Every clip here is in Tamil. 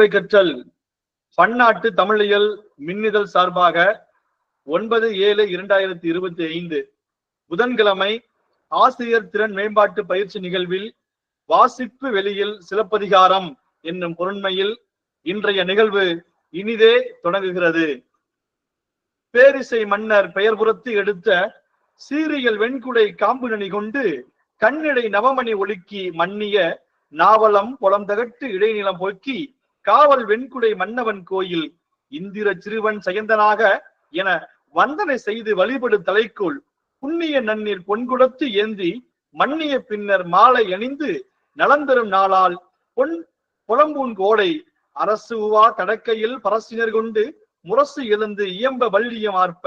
இனியவை கற்றல் பன்னாட்டு தமிழியல் மின்னிதழ் சார்பாக 9/7/2025 புதன்கிழமை ஆசிரியர் திறன் மேம்பாட்டு பயிற்சி நிகழ்வில் வாசிப்பு வெளியில் சிலப்பதிகாரம் என்னும் பொருண்மையில் இன்றைய நிகழ்வு இனிதே தொடங்குகிறது. பேரிசை மன்னர் பெயர் புறத்து எடுத்த சீரியல் வெண்குடை காம்புநனி கொண்டு கண்ணிடை நவமணி ஒழுக்கி மன்னிய நாவலம் புலம் தகட்டு இடைநிலம் போக்கி காவல் வெண்குடை மன்னவன் கோயில் இந்திர சிறுவன் சயந்தனாக என வந்தனை செய்து வழிபடு தலைக்குள் புண்ணிய நன்னீர் பொன்குடத்து ஏந்தி மன்னிய பின்னர் மாலை அணிந்து நலந்தரும் நாளால் புலம்பூன் கோடை அரசு உவா தடக்கையில் பரசினர் கொண்டு முரசு எழுந்து இயம்ப வள்ளியம் ஆர்ப்ப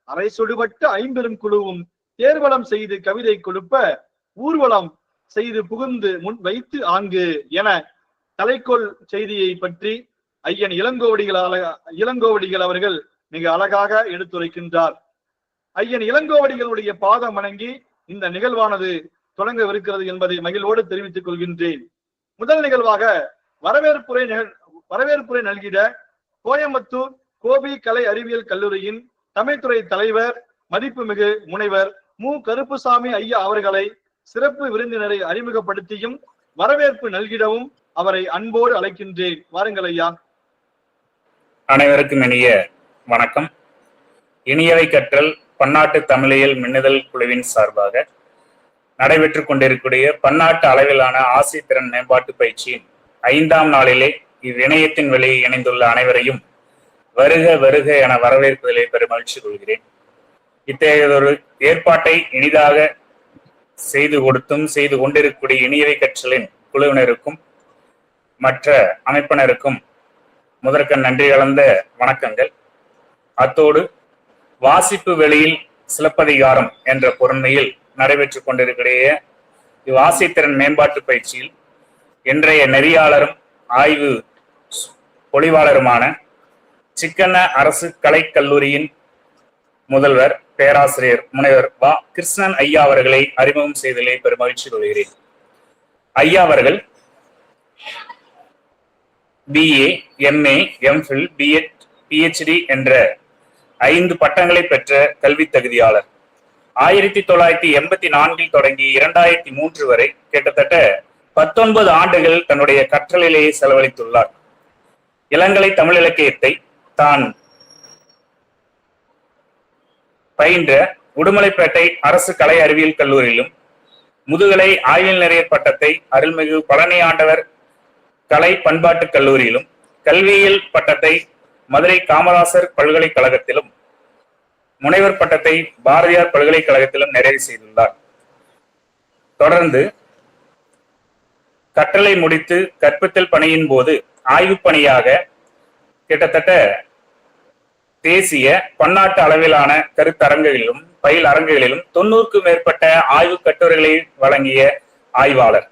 அரை சொடுபட்ட ஐம்பெரும் குழுவும் தேர்வலம் செய்து கவிதை கொடுப்ப ஊர்வலம் செய்து புகுந்து முன் வைத்து ஆங்கு என தலைக்கோள் செய்தியை பற்றி ஐயன் இளங்கோவடிகள் அவர்கள் மிக அழகாக எடுத்துரைக்கின்றார். ஐயன் இளங்கோவடிகளுடைய பாதம் வணங்கி இந்த நிகழ்வானது தொடங்கவிருக்கிறது என்பதை மகிழ்வோடு தெரிவித்துக் கொள்கின்றேன். முதல் நிகழ்வாக வரவேற்புரை நல்கிட கோயம்புத்தூர் கோபி கலை அறிவியல் கல்லூரியின் தமிழ்துறை தலைவர் மதிப்புமிகு முனைவர் மு. கருப்புசாமி ஐயா அவர்களை சிறப்பு விருந்தினரை அறிமுகப்படுத்தியும் வரவேற்பு நல்கிடவும் அவரை அன்போடு அழைக்கின்றேன். வாருங்கள் ஐயா. அனைவருக்கும் இனிய வணக்கம். இனியவை கற்றல் பன்னாட்டு தமிழியல் மின்னிதழ் குழுவின் சார்பாக நடைபெற்றுக் கொண்டிருக்கூடிய பன்னாட்டு அளவிலான ஆசிரியர் திறன் மேம்பாட்டு பயிற்சியின் 5ஆம் நாளிலே இவ்விணையத்தின் வெளியே இணைந்துள்ள அனைவரையும் வருக வருக என வரவேற்பதிலே பெரும் மகிழ்ச்சி கொள்கிறேன். இத்தகையதொரு ஏற்பாட்டை இனிதாக செய்து கொண்டிருக்கக்கூடிய இனியவை கற்றலின் குழுவினருக்கும் மற்ற அமைப்பினருக்கும் முதற்கண் நன்றி கலந்த வணக்கங்கள். அத்தோடு வாசிப்பு வெளியில் சிலப்பதிகாரம் என்ற பொருண்மையில் நடைபெற்றுக் கொண்டிருக்கிற இவ்வாசித்திறன் மேம்பாட்டு பயிற்சியில் இன்றைய நெறியாளரும் ஆய்வு பொழிவாளருமான சிக்கண்ண அரசு கலைக்கல்லூரியின் முதல்வர் பேராசிரியர் முனைவர் வ. கிருஷ்ணன் ஐயா அவர்களை அறிமுகம் செய்ததிலே பெரும் மகிழ்ச்சி கொள்கிறேன். ஐயா அவர்கள் BA, MA, MPhil, B.Ed, PhD என்ற 5 பட்டங்களை பெற்ற கல்வி தகுதியாளர். 1984 தொடங்கி 2003 வரை கிட்டத்தட்ட 19 ஆண்டுகள் தன்னுடைய கற்றலிலேயே செலவழித்துள்ளார். இளங்கலை தமிழ் இலக்கியத்தை தான் பயின்ற உடுமலைப்பேட்டை அரசு கலை அறிவியல் கல்லூரியிலும் முதுகலை ஆய்வில் நிறையர் பட்டத்தை அருள்மிகு பழனி ஆண்டவர் கலை பண்பாட்டு கல்லூரியிலும் கல்வியியல் பட்டத்தை மதுரை காமராசர் பல்கலைக்கழகத்திலும் முனைவர் பட்டத்தை பாரதியார் பல்கலைக்கழகத்திலும் நிறைவு செய்துள்ளார். தொடர்ந்து கற்றலை முடித்து கற்பித்தல் பணியின் போது ஆய்வு பணியாக கிட்டத்தட்ட தேசிய பன்னாட்டு அளவிலான கருத்தரங்குகளிலும் பயில் அரங்குகளிலும் 90க்கும் மேற்பட்ட ஆய்வு கட்டுரைகளை வழங்கிய ஆய்வாளர்.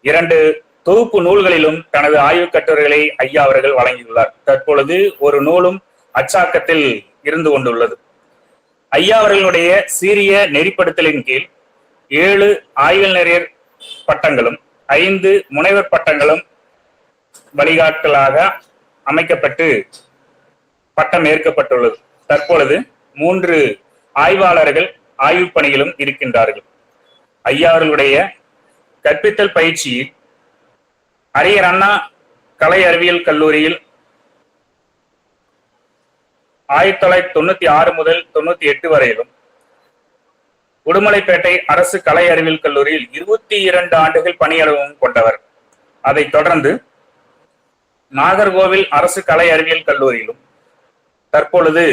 2 தொகுப்பு நூல்களிலும் தனது ஆய்வு கட்டுரைகளை ஐயா அவர்கள் வழங்கியுள்ளார். தற்பொழுது ஒரு நூலும் அச்சாக்கத்தில் இருந்து கொண்டுள்ளது. ஐயா அவர்களுடைய சீரிய நெறிப்படுத்தலின் கீழ் 7 ஆய்வில் நிறைய பட்டங்களும் 5 முனைவர் பட்டங்களும் வழிகாட்டலாக அமைக்கப்பட்டு பட்டம் ஏற்கப்பட்டுள்ளது. தற்பொழுது 3 ஆய்வாளர்கள் ஆய்வு பணியிலும் இருக்கின்றார்கள். ஐயா அவர்களுடைய கற்பித்தல் பயிற்சியில் அறிஞர் அண்ணா கலை அறிவியல் கல்லூரியில் 1996 முதல் 98 வரையிலும் உடுமலைப்பேட்டை அரசு கலை அறிவியல் கல்லூரியில் 22 ஆண்டுகள் பணி அனுபவம் கொண்டவர். அதைத் தொடர்ந்து நாகர்கோவில் அரசு கலை அறிவியல் கல்லூரியிலும் தற்பொழுது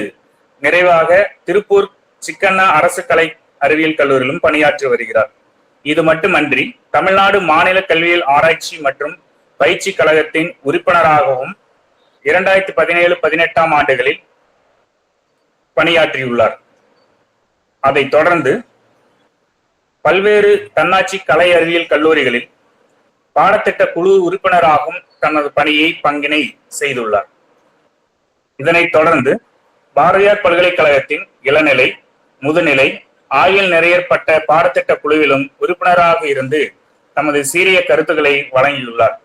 நிறைவாக திருப்பூர் சிக்கண்ணா அரசு கலை அறிவியல் கல்லூரியிலும் பணியாற்றி வருகிறார். இது மட்டுமன்றி தமிழ்நாடு மாநில கல்வியியல் ஆராய்ச்சி மற்றும் பயிற்சி கழகத்தின் உறுப்பினராகவும் 2017-18 ஆண்டுகளில் பணியாற்றியுள்ளார். அதைத் தொடர்ந்து பல்வேறு தன்னாட்சி கலை அறிவியல் கல்லூரிகளில் பாடத்திட்ட குழு உறுப்பினராகவும் தனது பங்கினை செய்துள்ளார். இதனைத் தொடர்ந்து பாரதியார் பல்கலைக்கழகத்தின் இளநிலை, முதுநிலை, ஆய்வில் நிறையப்பட்ட பாடத்திட்ட குழுவிலும் உறுப்பினராக இருந்து தமது சீரிய கருத்துக்களை வழங்கியுள்ளார்.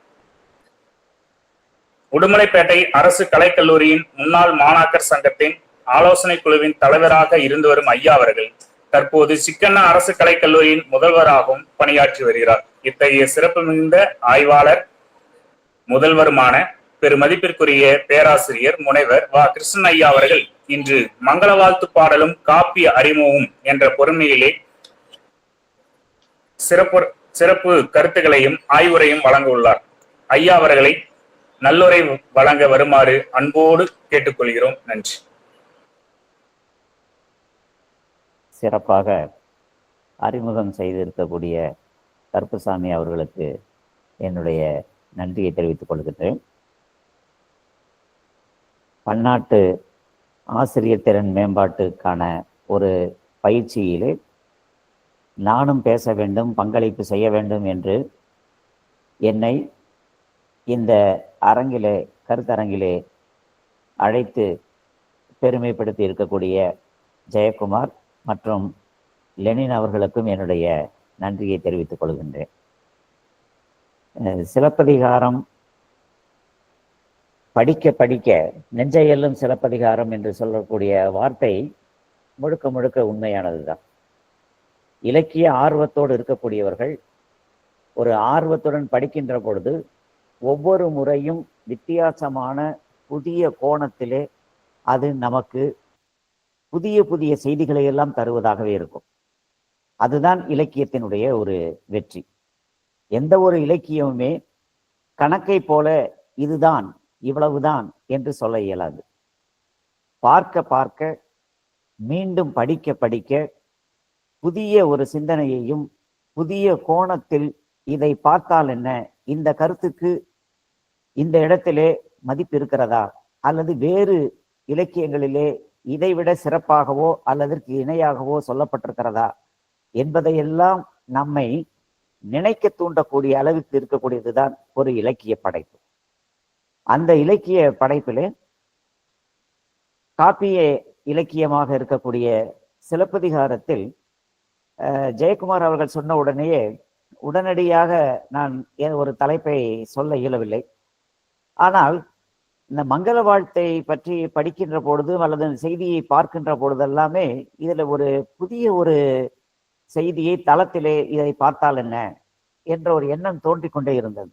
உடுமலைப்பேட்டை அரசு கலைக்கல்லூரியின் முன்னாள் மாணாக்கர் சங்கத்தின் ஆலோசனை குழுவின் தலைவராக இருந்து வரும் ஐயா அவர்கள் தற்போது சிக்கண்ணா அரசு கலைக்கல்லூரியின் முதல்வராகவும் பணியாற்றி வருகிறார். இத்தகைய சிறப்பு மிகுந்த ஆய்வாளர் முதல்வருமான பெருமதிப்பிற்குரிய பேராசிரியர் முனைவர் வ. கிருஷ்ணன் ஐயா அவர்கள் இன்று மங்கள வாழ்த்து பாடலும் காப்பிய அறிமுகமும் என்ற பொறுமையிலே சிறப்பு கருத்துக்களையும் ஆய்வுரையும் வழங்க உள்ளார். ஐயா அவர்களை நல்லுரை வழங்க வருமாறு அன்போடு கேட்டுக்கொள்கிறோம். நன்றி. சிறப்பாக அறிமுகம் செய்திருக்கக்கூடிய கருப்புசாமி அவர்களுக்கு என்னுடைய நன்றியை தெரிவித்துக் கொள்கின்றேன். பன்னாட்டு ஆசிரியர் திறன் மேம்பாட்டுக்கான ஒரு பயிற்சியிலே நானும் பேச வேண்டும், பங்களிப்பு செய்ய வேண்டும் என்று என்னை இந்த அரங்கிலே கருத்தரங்கிலே அழைத்து பெருமைப்படுத்தி இருக்கக்கூடிய ஜெயக்குமார் மற்றும் லெனின் அவர்களுக்கும் என்னுடைய நன்றியை தெரிவித்துக் கொள்கின்றேன். சிலப்பதிகாரம் படிக்க படிக்க நெஞ்சையெல்லும் சிலப்பதிகாரம் என்று சொல்லக்கூடிய வார்த்தை முழுக்க முழுக்க உண்மையானதுதான். இலக்கிய ஆர்வத்தோடு இருக்கக்கூடியவர்கள் ஒரு ஆர்வத்துடன் படிக்கின்ற பொழுது ஒவ்வொரு முறையும் வித்தியாசமான புதிய கோணத்திலே அது நமக்கு புதிய புதிய செய்திகளை எல்லாம் தருவதாகவே இருக்கும். அதுதான் இலக்கியத்தினுடைய ஒரு வெற்றி. எந்த ஒரு இலக்கியமுமே கணக்கை போல இதுதான் இவ்வளவுதான் என்று சொல்ல இயலாது. பார்க்க பார்க்க மீண்டும் படிக்க படிக்க புதிய ஒரு சிந்தனையையும் புதிய கோணத்தில் இதை பார்த்தால் என்ன, இந்த கருத்துக்கு இந்த இடத்திலே மதிப்பு இருக்கிறதா, அல்லது வேறு இலக்கியங்களிலே இதைவிட சிறப்பாகவோ அல்லதற்கு இணையாகவோ சொல்லப்பட்டிருக்கிறதா என்பதையெல்லாம் நம்மை நினைக்க தூண்டக்கூடிய அளவுக்கு இருக்கக்கூடியதுதான் ஒரு இலக்கிய படைப்பு. அந்த இலக்கிய படைப்பிலே காப்பிய இலக்கியமாக இருக்கக்கூடிய சிலப்பதிகாரத்தில் ஜெயக்குமார் அவர்கள் சொன்ன உடனேயே உடனடியாக நான் ஒரு தலைப்பை சொல்ல இயலவில்லை. ஆனால் இந்த மங்கள வாழ்த்தை பற்றி படிக்கின்ற பொழுது அல்லது செய்தியை பார்க்கின்ற பொழுது எல்லாமே இதுல ஒரு புதிய ஒரு செய்தியை தளத்திலே இதை பார்த்தால் என்ன என்ற ஒரு எண்ணம் தோன்றிக் கொண்டே இருந்தது.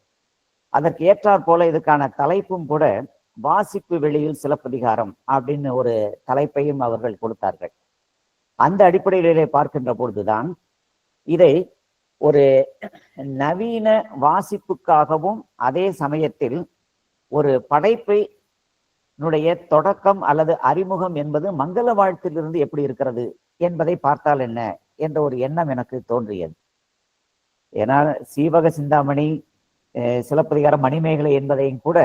அதற்கு ஏற்றாற் போல இதுக்கான தலைப்பும் கூட வாசிப்பு வெளியில் சிலப்பதிகாரம் அப்படின்னு ஒரு தலைப்பையும் அவர்கள் கொடுத்தார்கள். அந்த அடிப்படையிலே பார்க்கின்ற பொழுதுதான் இதை ஒரு நவீன வாசிப்புக்காகவும் அதே சமயத்தில் ஒரு படைப்பினுடைய தொடக்கம் அல்லது அறிமுகம் என்பது மங்கள வாழ்த்திலிருந்து எப்படி இருக்கிறது என்பதை பார்த்தால் என்ன என்ற ஒரு எண்ணம் எனக்கு தோன்றியது. ஏன்னா சீவக சிந்தாமணி, சிலப்பதிகாரம், மணிமேகலை என்பதையும் கூட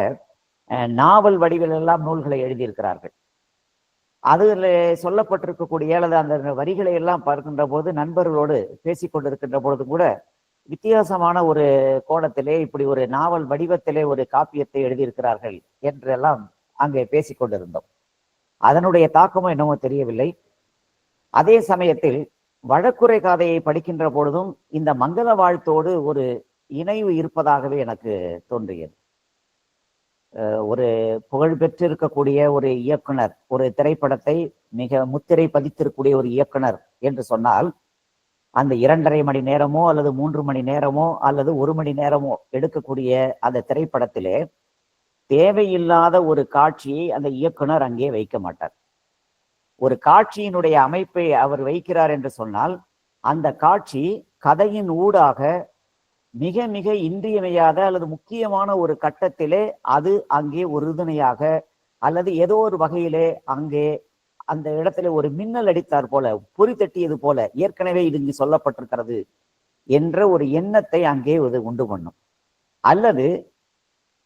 நாவல் வடிவில் எல்லாம் நூல்களை எழுதியிருக்கிறார்கள். அதில் சொல்லப்பட்டிருக்கக்கூடிய அல்லது அந்த வரிகளை எல்லாம் பார்க்கின்ற போது நண்பர்களோடு பேசிக்கொண்டிருக்கின்ற பொழுது கூட வித்தியாசமான ஒரு கோணத்திலே இப்படி ஒரு நாவல் வடிவத்திலே ஒரு காப்பியத்தை எழுதியிருக்கிறார்கள் என்றெல்லாம் அங்கே பேசிக்கொண்டிருந்தோம். அதனுடைய தாக்கமும் என்னமோ தெரியவில்லை. அதே சமயத்தில் வழக்குரை காதையை படிக்கின்ற பொழுதும் இந்த மங்கள வாழ்த்தோடு ஒரு இணைவு இருப்பதாகவே எனக்கு தோன்றியது. ஒரு புகழ் பெற்றிருக்கக்கூடிய ஒரு இயக்குனர் ஒரு திரைப்படத்தை மிக முத்திரை பதித்திருக்கக்கூடிய ஒரு இயக்குனர் என்று சொன்னால் அந்த 2.5 மணி நேரமோ அல்லது 3 மணி நேரமோ அல்லது 1 மணி நேரமோ எடுக்கக்கூடிய அந்த திரைப்படத்திலே தேவையில்லாத ஒரு காட்சியை அந்த இயக்குனர் அங்கே வைக்க மாட்டார். ஒரு காட்சியினுடைய அமைப்பை அவர் வைக்கிறார் என்று சொன்னால் அந்த காட்சி கதையின் ஊடாக மிக மிக இன்றியமையாத அல்லது முக்கியமான ஒரு கட்டத்திலே அது அங்கே உறுதுணையாக அல்லது ஏதோ ஒரு வகையிலே அங்கே அந்த இடத்துல ஒரு மின்னல் அடித்தார் போல, பொறி தட்டியது போல, ஏற்கனவே இது இங்கு சொல்லப்பட்டிருக்கிறது என்ற ஒரு எண்ணத்தை அங்கே இது உண்டு பண்ணும். அல்லது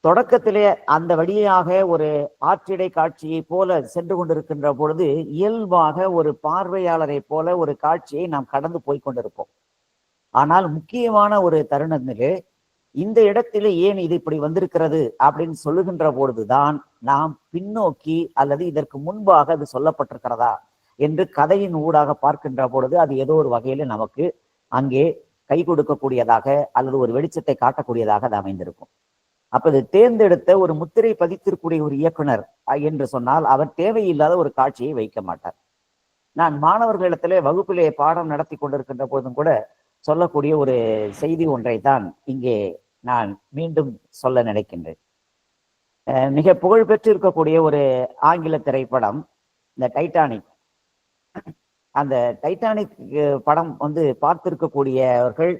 தொடக்கத்திலே அந்த வழியாக ஒரு ஆற்றிடை காட்சியை போல சென்று கொண்டிருக்கின்ற பொழுது இயல்பாக ஒரு பார்வையாளரை போல ஒரு காட்சியை நாம் கடந்து போய் கொண்டிருப்போம். ஆனால் முக்கியமான ஒரு தருணத்திலே இந்த இடத்திலே ஏன் இது இப்படி வந்திருக்கிறது அப்படின்னு சொல்லுகின்ற பொழுதுதான் நாம் பின்னோக்கி அல்லது இதற்கு முன்பாக அது சொல்லப்பட்டிருக்கிறதா என்று கதையின் ஊடாக பார்க்கின்ற பொழுது அது ஏதோ ஒரு வகையில நமக்கு அங்கே கை கொடுக்கக்கூடியதாக அல்லது ஒரு வெளிச்சத்தை காட்டக்கூடியதாக அது அமைந்திருக்கும். அப்ப இது தேர்ந்தெடுத்த ஒரு முத்திரை பதித்திருக்கூடிய ஒரு இயக்குனர் என்று சொன்னால் அவர் தேவையில்லாத ஒரு காட்சியை வைக்க மாட்டார். நான் மாணவர்களிடத்திலே வகுப்பிலே பாடம் நடத்தி கொண்டிருக்கின்ற போதும் கூட சொல்லக்கூடிய ஒரு செய்தி ஒன்றை தான் இங்கே நான் மீண்டும் சொல்ல நினைக்கின்றேன். மிக புகழ் பெற்று இருக்கக்கூடிய ஒரு ஆங்கில திரைப்படம் இந்த டைட்டானிக். அந்த டைட்டானிக் படம் பார்த்திருக்கக்கூடியவர்கள்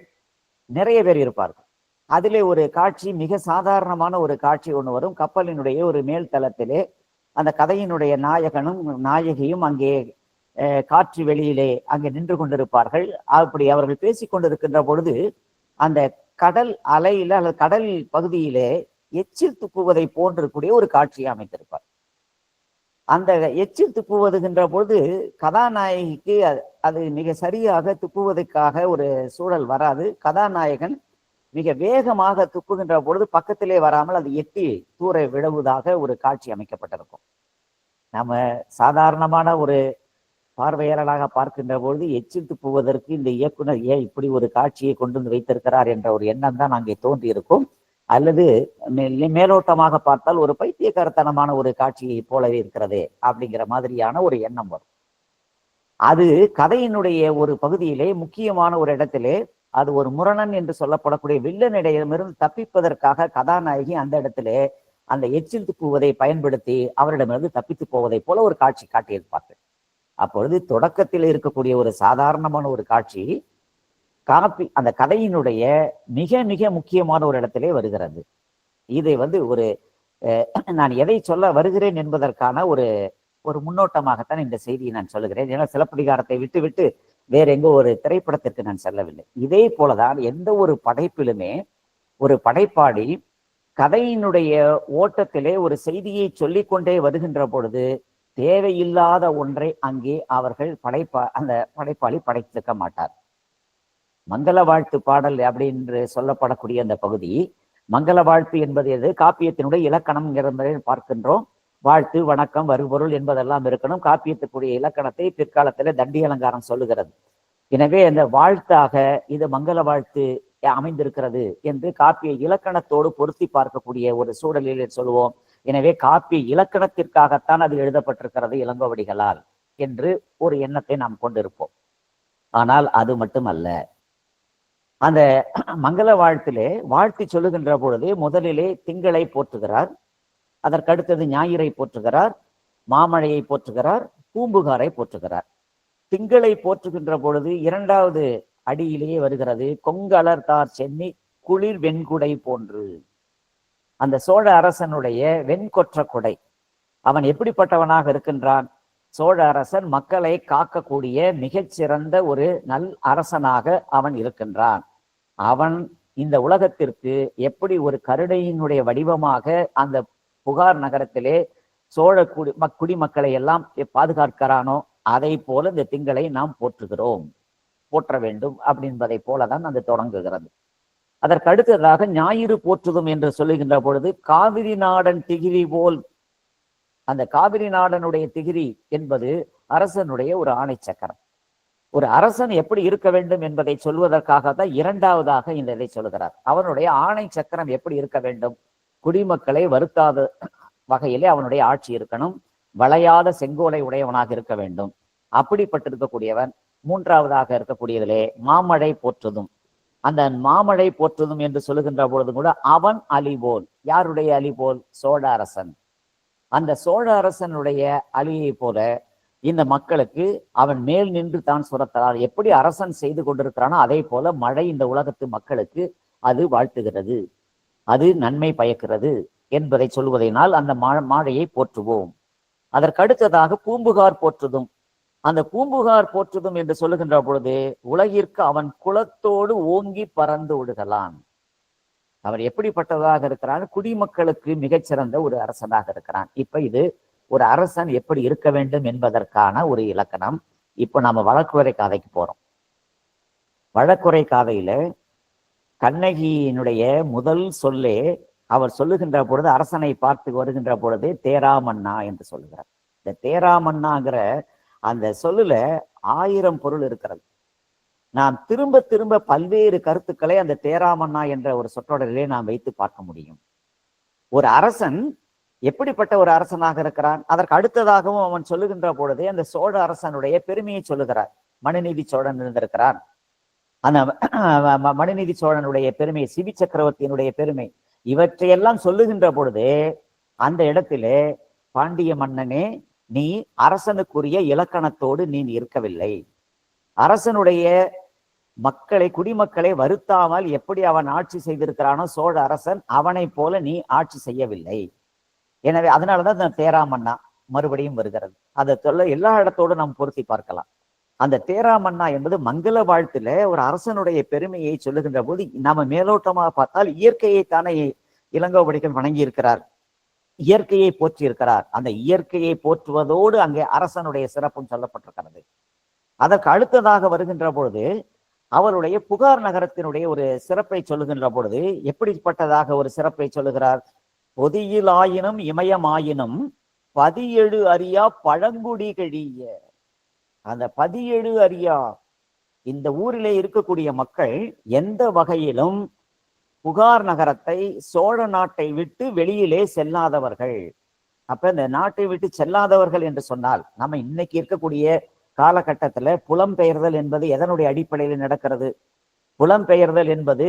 நிறைய பேர் இருப்பார்கள். அதிலே ஒரு காட்சி, மிக சாதாரணமான ஒரு காட்சி ஒன்று வரும். கப்பலினுடைய ஒரு மேல் தளத்திலே அந்த கதையினுடைய நாயகனும் நாயகியும் அங்கே காற்று வெளியிலே அங்கே நின்று கொண்டிருப்பார்கள். அப்படி அவர்கள் பேசிக் கொண்டிருக்கின்ற பொழுது அந்த கடல் அலையில அல்லது கடல் பகுதியிலே எச்சில் துப்புவதை போன்றிருக்கூடிய ஒரு காட்சியை அமைத்திருப்பார். அந்த எச்சில் துப்புவதுகின்ற பொழுது கதாநாயகிக்கு அது மிக சரியாக துப்புவதற்காக ஒரு சூழல் வராது. கதாநாயகன் மிக வேகமாக துப்புகின்ற பொழுது பக்கத்திலே வராமல் அது எட்டி தூர விழுவதாக ஒரு காட்சி அமைக்கப்பட்டிருக்கும். நம்ம சாதாரணமான ஒரு பார்வையாளராக பார்க்கின்ற பொழுது எச்சில் துப்புவதற்கு இந்த இயக்குனர் ஏன் இப்படி ஒரு காட்சியை கொண்டு வந்து வைத்திருக்கிறார் என்ற ஒரு எண்ணம் தான் அங்கே தோன்றி இருக்கும். அல்லது மேலோட்டமாக பார்த்தால் ஒரு பைத்தியக்காரத்தனமான ஒரு காட்சியை போலவே இருக்கிறதே அப்படிங்கிற மாதிரியான ஒரு எண்ணம் வரும். அது கதையினுடைய ஒரு பகுதியிலே முக்கியமான ஒரு இடத்திலே அது ஒரு முரணன் என்று சொல்லப்படக்கூடிய வில்லனிடமிருந்து தப்பிப்பதற்காக கதாநாயகி அந்த இடத்திலே அந்த எச்சில் துப்புவதை பயன்படுத்தி அவரிடமிருந்து தப்பித்து போவதை போல ஒரு காட்சி காட்டியிருப்பார்கள். அப்பொழுது தொடக்கத்தில் இருக்கக்கூடிய ஒரு சாதாரணமான ஒரு காட்சி அந்த கதையினுடைய மிக மிக முக்கியமான ஒரு இடத்திலே வருகிறது. இதை ஒரு நான் எதை சொல்ல வருகிறேன் என்பதற்கான ஒரு ஒரு முன்னோட்டமாகத்தான் இந்த செய்தியை நான் சொல்லுகிறேன். ஏன்னா சிலப்பதிகாரத்தை விட்டு வேற எங்கோ ஒரு திரைப்படத்திற்கு நான் செல்லவில்லை. இதே போலதான் எந்த ஒரு படைப்பிலுமே ஒரு படைப்பாளி கதையினுடைய ஓட்டத்திலே ஒரு செய்தியை சொல்லிக்கொண்டே வருகின்ற பொழுது தேவையில்லாத ஒன்றை அங்கே அவர்கள் அந்த படைப்பாளி படைத்திருக்க மாட்டார். மங்கள வாழ்த்து பாடல் அப்படின்னு சொல்லப்படக்கூடிய அந்த பகுதி, மங்கள வாழ்த்து என்பது எது? காப்பியத்தினுடைய இலக்கணம் பார்க்கின்றோம். வாழ்த்து, வணக்கம், வருபொருள் என்பதெல்லாம் இருக்கணும். காப்பியத்துக்குரிய இலக்கணத்தை பிற்காலத்துல தண்டி அலங்காரம் சொல்லுகிறது. எனவே அந்த வாழ்த்தாக இது மங்கள வாழ்த்து அமைந்திருக்கிறது என்று காப்பிய இலக்கணத்தோடு பொருத்தி பார்க்கக்கூடிய ஒரு சூழலில் சொல்லுவோம். எனவே காப்பிய இலக்கணத்திற்காகத்தான் அது எழுதப்பட்டிருக்கிறது இளங்கோவடிகளால் என்று ஒரு எண்ணத்தை நாம் கொண்டிருப்போம். ஆனால் அது மட்டுமல்ல. அந்த மங்கள வாழ்த்திலே வாழ்த்தி சொல்லுகின்ற பொழுது முதலிலே திங்களை போற்றுகிறார், அதற்கடுத்தது ஞாயிறை போற்றுகிறார், மாமழையை போற்றுகிறார், பூம்புகாரை போற்றுகிறார். திங்களை போற்றுகின்ற பொழுது இரண்டாவது அடியிலேயே வருகிறது, கொங்கலர்தார் சென்னி குளிர் வெண்குடை போன்று. அந்த சோழ அரசனுடைய வெண்கொற்ற குடை, அவன் எப்படிப்பட்டவனாக இருக்கின்றான்? சோழ அரசன் மக்களை காக்கக்கூடிய மிகச்சிறந்த ஒரு நல் அரசனாக அவன் இருக்கின்றான். அவன் இந்த உலகத்திற்கு எப்படி ஒரு கருணையினுடைய வடிவமாக அந்த புகார் நகரத்திலே சோழ குடிமக்களை எல்லாம் பாதுகாக்கிறானோ அதை போல இந்த திங்களை நாம் போற்றுகிறோம், போற்ற வேண்டும் அப்படின்பதை போலதான் அது தொடங்குகிறது. அதற்கு அடுத்ததாக ஞாயிறு போற்றுதும் என்று சொல்லுகின்ற பொழுது காவிரி நாடன் திகிரி போல், அந்த காவிரி நாடனுடைய திகிரி என்பது அரசனுடைய ஒரு ஆணை சக்கரம். ஒரு அரசன் எப்படி இருக்க வேண்டும் என்பதை சொல்வதற்காக தான் இரண்டாவதாக இந்த இதை சொல்லுகிறார். அவனுடைய ஆணை சக்கரம் எப்படி இருக்க வேண்டும்? குடிமக்களை வருத்தாத வகையிலே அவனுடைய ஆட்சி இருக்கணும், வளையாத செங்கோலை உடையவனாக இருக்க வேண்டும். அப்படிப்பட்டிருக்கக்கூடியவன். மூன்றாவதாக இருக்கக்கூடியதிலே மாமழை போற்றுதும். அந்த மாமழை போற்றுதும் என்று சொல்லுகின்ற பொழுது கூட அவன் அலிபோல். யாருடைய அலிபோல்? சோழ அரசன். அந்த சோழ அரசனுடைய அலியை போல இந்த மக்களுக்கு அவன் மேல் நின்று தான் சுரத்தலால் எப்படி அரசன் செய்து கொண்டிருக்கிறானோ அதே போல மழை இந்த உலகத்து மக்களுக்கு அது வாழ்த்துகிறது, அது நன்மை பயக்கிறது என்பதை சொல்வதனால் அந்த மழையை போற்றுவோம். அதற்கடுத்ததாக பூம்புகார் போற்றுதும். அந்த பூம்புகார் போற்றுதும் என்று சொல்லுகின்ற பொழுது உலகிற்கு அவன் குலத்தோடு ஓங்கி பறந்து விடுகலான். அவர் எப்படிப்பட்டதாக இருக்கிறான்? குடிமக்களுக்கு மிகச்சிறந்த ஒரு அரசனாக இருக்கிறான். இப்ப இது ஒரு அரசன் எப்படி இருக்க வேண்டும் என்பதற்கான ஒரு இலக்கணம். இப்ப நாம வழக்குரை காதைக்கு போறோம். வழக்குரை காதையில கண்ணகியினுடைய முதல் சொல்லே அவர் சொல்லுகின்ற பொழுது அரசனை பார்த்து வருகின்ற பொழுது தேராமன்னா என்று சொல்லுகிறார். இந்த தேராமன்னாங்கிற அந்த சொல்லுல 1000 பொருள் இருக்கிறது. நாம் திரும்ப திரும்ப பல்வேறு கருத்துக்களை அந்த தேராமன்னா என்ற ஒரு சொற்றொடரிலே நாம் வைத்து பார்க்க முடியும். ஒரு அரசன் எப்படிப்பட்ட ஒரு அரசனாக இருக்கிறான்? அதற்கு அடுத்ததாகவும் அவன் சொல்லுகின்ற பொழுதே அந்த சோழ அரசனுடைய பெருமையை சொல்லுகிறார். மனுநீதி சோழன் இருந்திருக்கிறான். அந்த மனுநீதி சோழனுடைய பெருமை, சிபி சக்கரவர்த்தியினுடைய பெருமை, இவற்றையெல்லாம் சொல்லுகின்ற பொழுது அந்த இடத்திலே பாண்டிய மன்னனே, நீ அரசனுக்குரிய இலக்கணத்தோடு நீ இருக்கவில்லை. அரசனுடைய மக்களை, குடிமக்களை வருத்தாமல் எப்படி அவன் ஆட்சி செய்திருக்கிறானோ சோழ அரசன், அவனை போல நீ ஆட்சி செய்யவில்லை. எனவே அதனாலதான் அந்த தேராமன்னா மறுபடியும் வருகிறது. அதை சொல்ல எல்லா இடத்தோடு நாம் பொருத்தி பார்க்கலாம். அந்த தேராமன்னா என்பது மங்கள வாழ்த்துல ஒரு அரசனுடைய பெருமையை சொல்லுகின்ற போது நாம மேலோட்டமாக பார்த்தால் இயற்கையை தானே இளங்கோவடிகள் வணங்கி இருக்கிறார், இயற்கையை போற்றி இருக்கிறார். அந்த இயற்கையை போற்றுவதோடு அங்கே அரசனுடைய சிறப்பும் சொல்லப்பட்டிருக்கிறது. அதற்கு அடுத்ததாக வருகின்ற பொழுது அவருடைய புகார் நகரத்தினுடைய ஒரு சிறப்பை சொல்லுகின்ற பொழுது எப்படிப்பட்டதாக ஒரு சிறப்பை சொல்லுகிறார்? பொதியிலாயினும் இமயமாயினும் 17 அறியா பழங்குடி கழிய. அந்த 17 அறியா இந்த ஊரிலே இருக்கக்கூடிய மக்கள் எந்த வகையிலும் புகார் நகரத்தை, சோழ நாட்டை விட்டு வெளியிலே செல்லாதவர்கள். அப்ப இந்த நாட்டை விட்டு செல்லாதவர்கள் என்று சொன்னால் நம்ம இன்னைக்கு இருக்கக்கூடிய காலகட்டத்துல புலம்பெயர்தல் என்பது எதனுடைய அடிப்படையில் நடக்கிறது? புலம்பெயர்தல் என்பது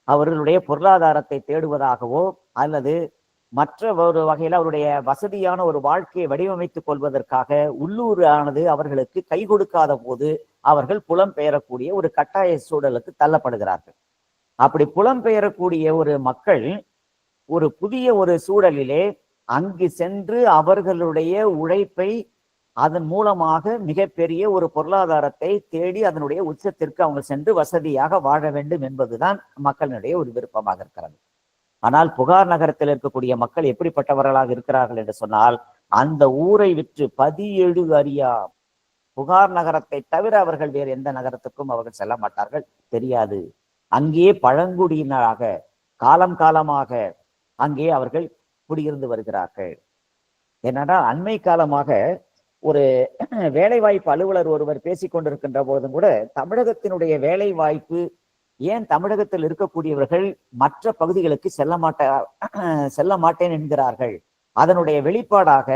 அவர்களுடைய பொருளாதாரத்தை தேடுவதாகவோ அல்லது மற்ற ஒரு வகையில் அவருடைய வசதியான ஒரு வாழ்க்கையை வடிவமைத்துக் கொள்வதற்காக உள்ளூர் ஆனது அவர்களுக்கு கை கொடுக்காத போது அவர்கள் புலம்பெயரக்கூடிய ஒரு கட்டாய சூழலுக்கு தள்ளப்படுகிறார்கள். அப்படி புலம்பெயரக்கூடிய ஒரு மக்கள் ஒரு புதிய ஒரு சூழலிலே அங்கு சென்று அவர்களுடைய உழைப்பை அதன் மூலமாக மிகப்பெரிய ஒரு பொருளாதாரத்தை தேடி அதனுடைய உச்சத்திற்கு அவங்க சென்று வசதியாக வாழ வேண்டும் என்பதுதான் மக்களுடைய ஒரு விருப்பமாக இருக்கிறது. ஆனால் புகார் நகரத்தில் இருக்கக்கூடிய மக்கள் எப்படிப்பட்டவர்களாக இருக்கிறார்கள் என்று சொன்னால், அந்த ஊரை விற்று 17 அறியா, புகார் நகரத்தை தவிர அவர்கள் வேறு எந்த நகரத்துக்கும் அவர்கள் செல்ல மாட்டார்கள், தெரியாது. அங்கே பழங்குடியினராக காலம் காலமாக அங்கே அவர்கள் குடியிருந்து வருகிறார்கள். ஏனென்றால் அண்மை காலமாக ஒரு வேலைவாய்ப்பு அலுவலர் ஒருவர் பேசிக் கொண்டிருக்கின்ற போதும் கூட தமிழகத்தினுடைய வேலை வாய்ப்பு ஏன் தமிழகத்தில் இருக்கக்கூடியவர்கள் மற்ற பகுதிகளுக்கு செல்ல மாட்டேன் என்கிறார்கள், அதனுடைய வெளிப்பாடாக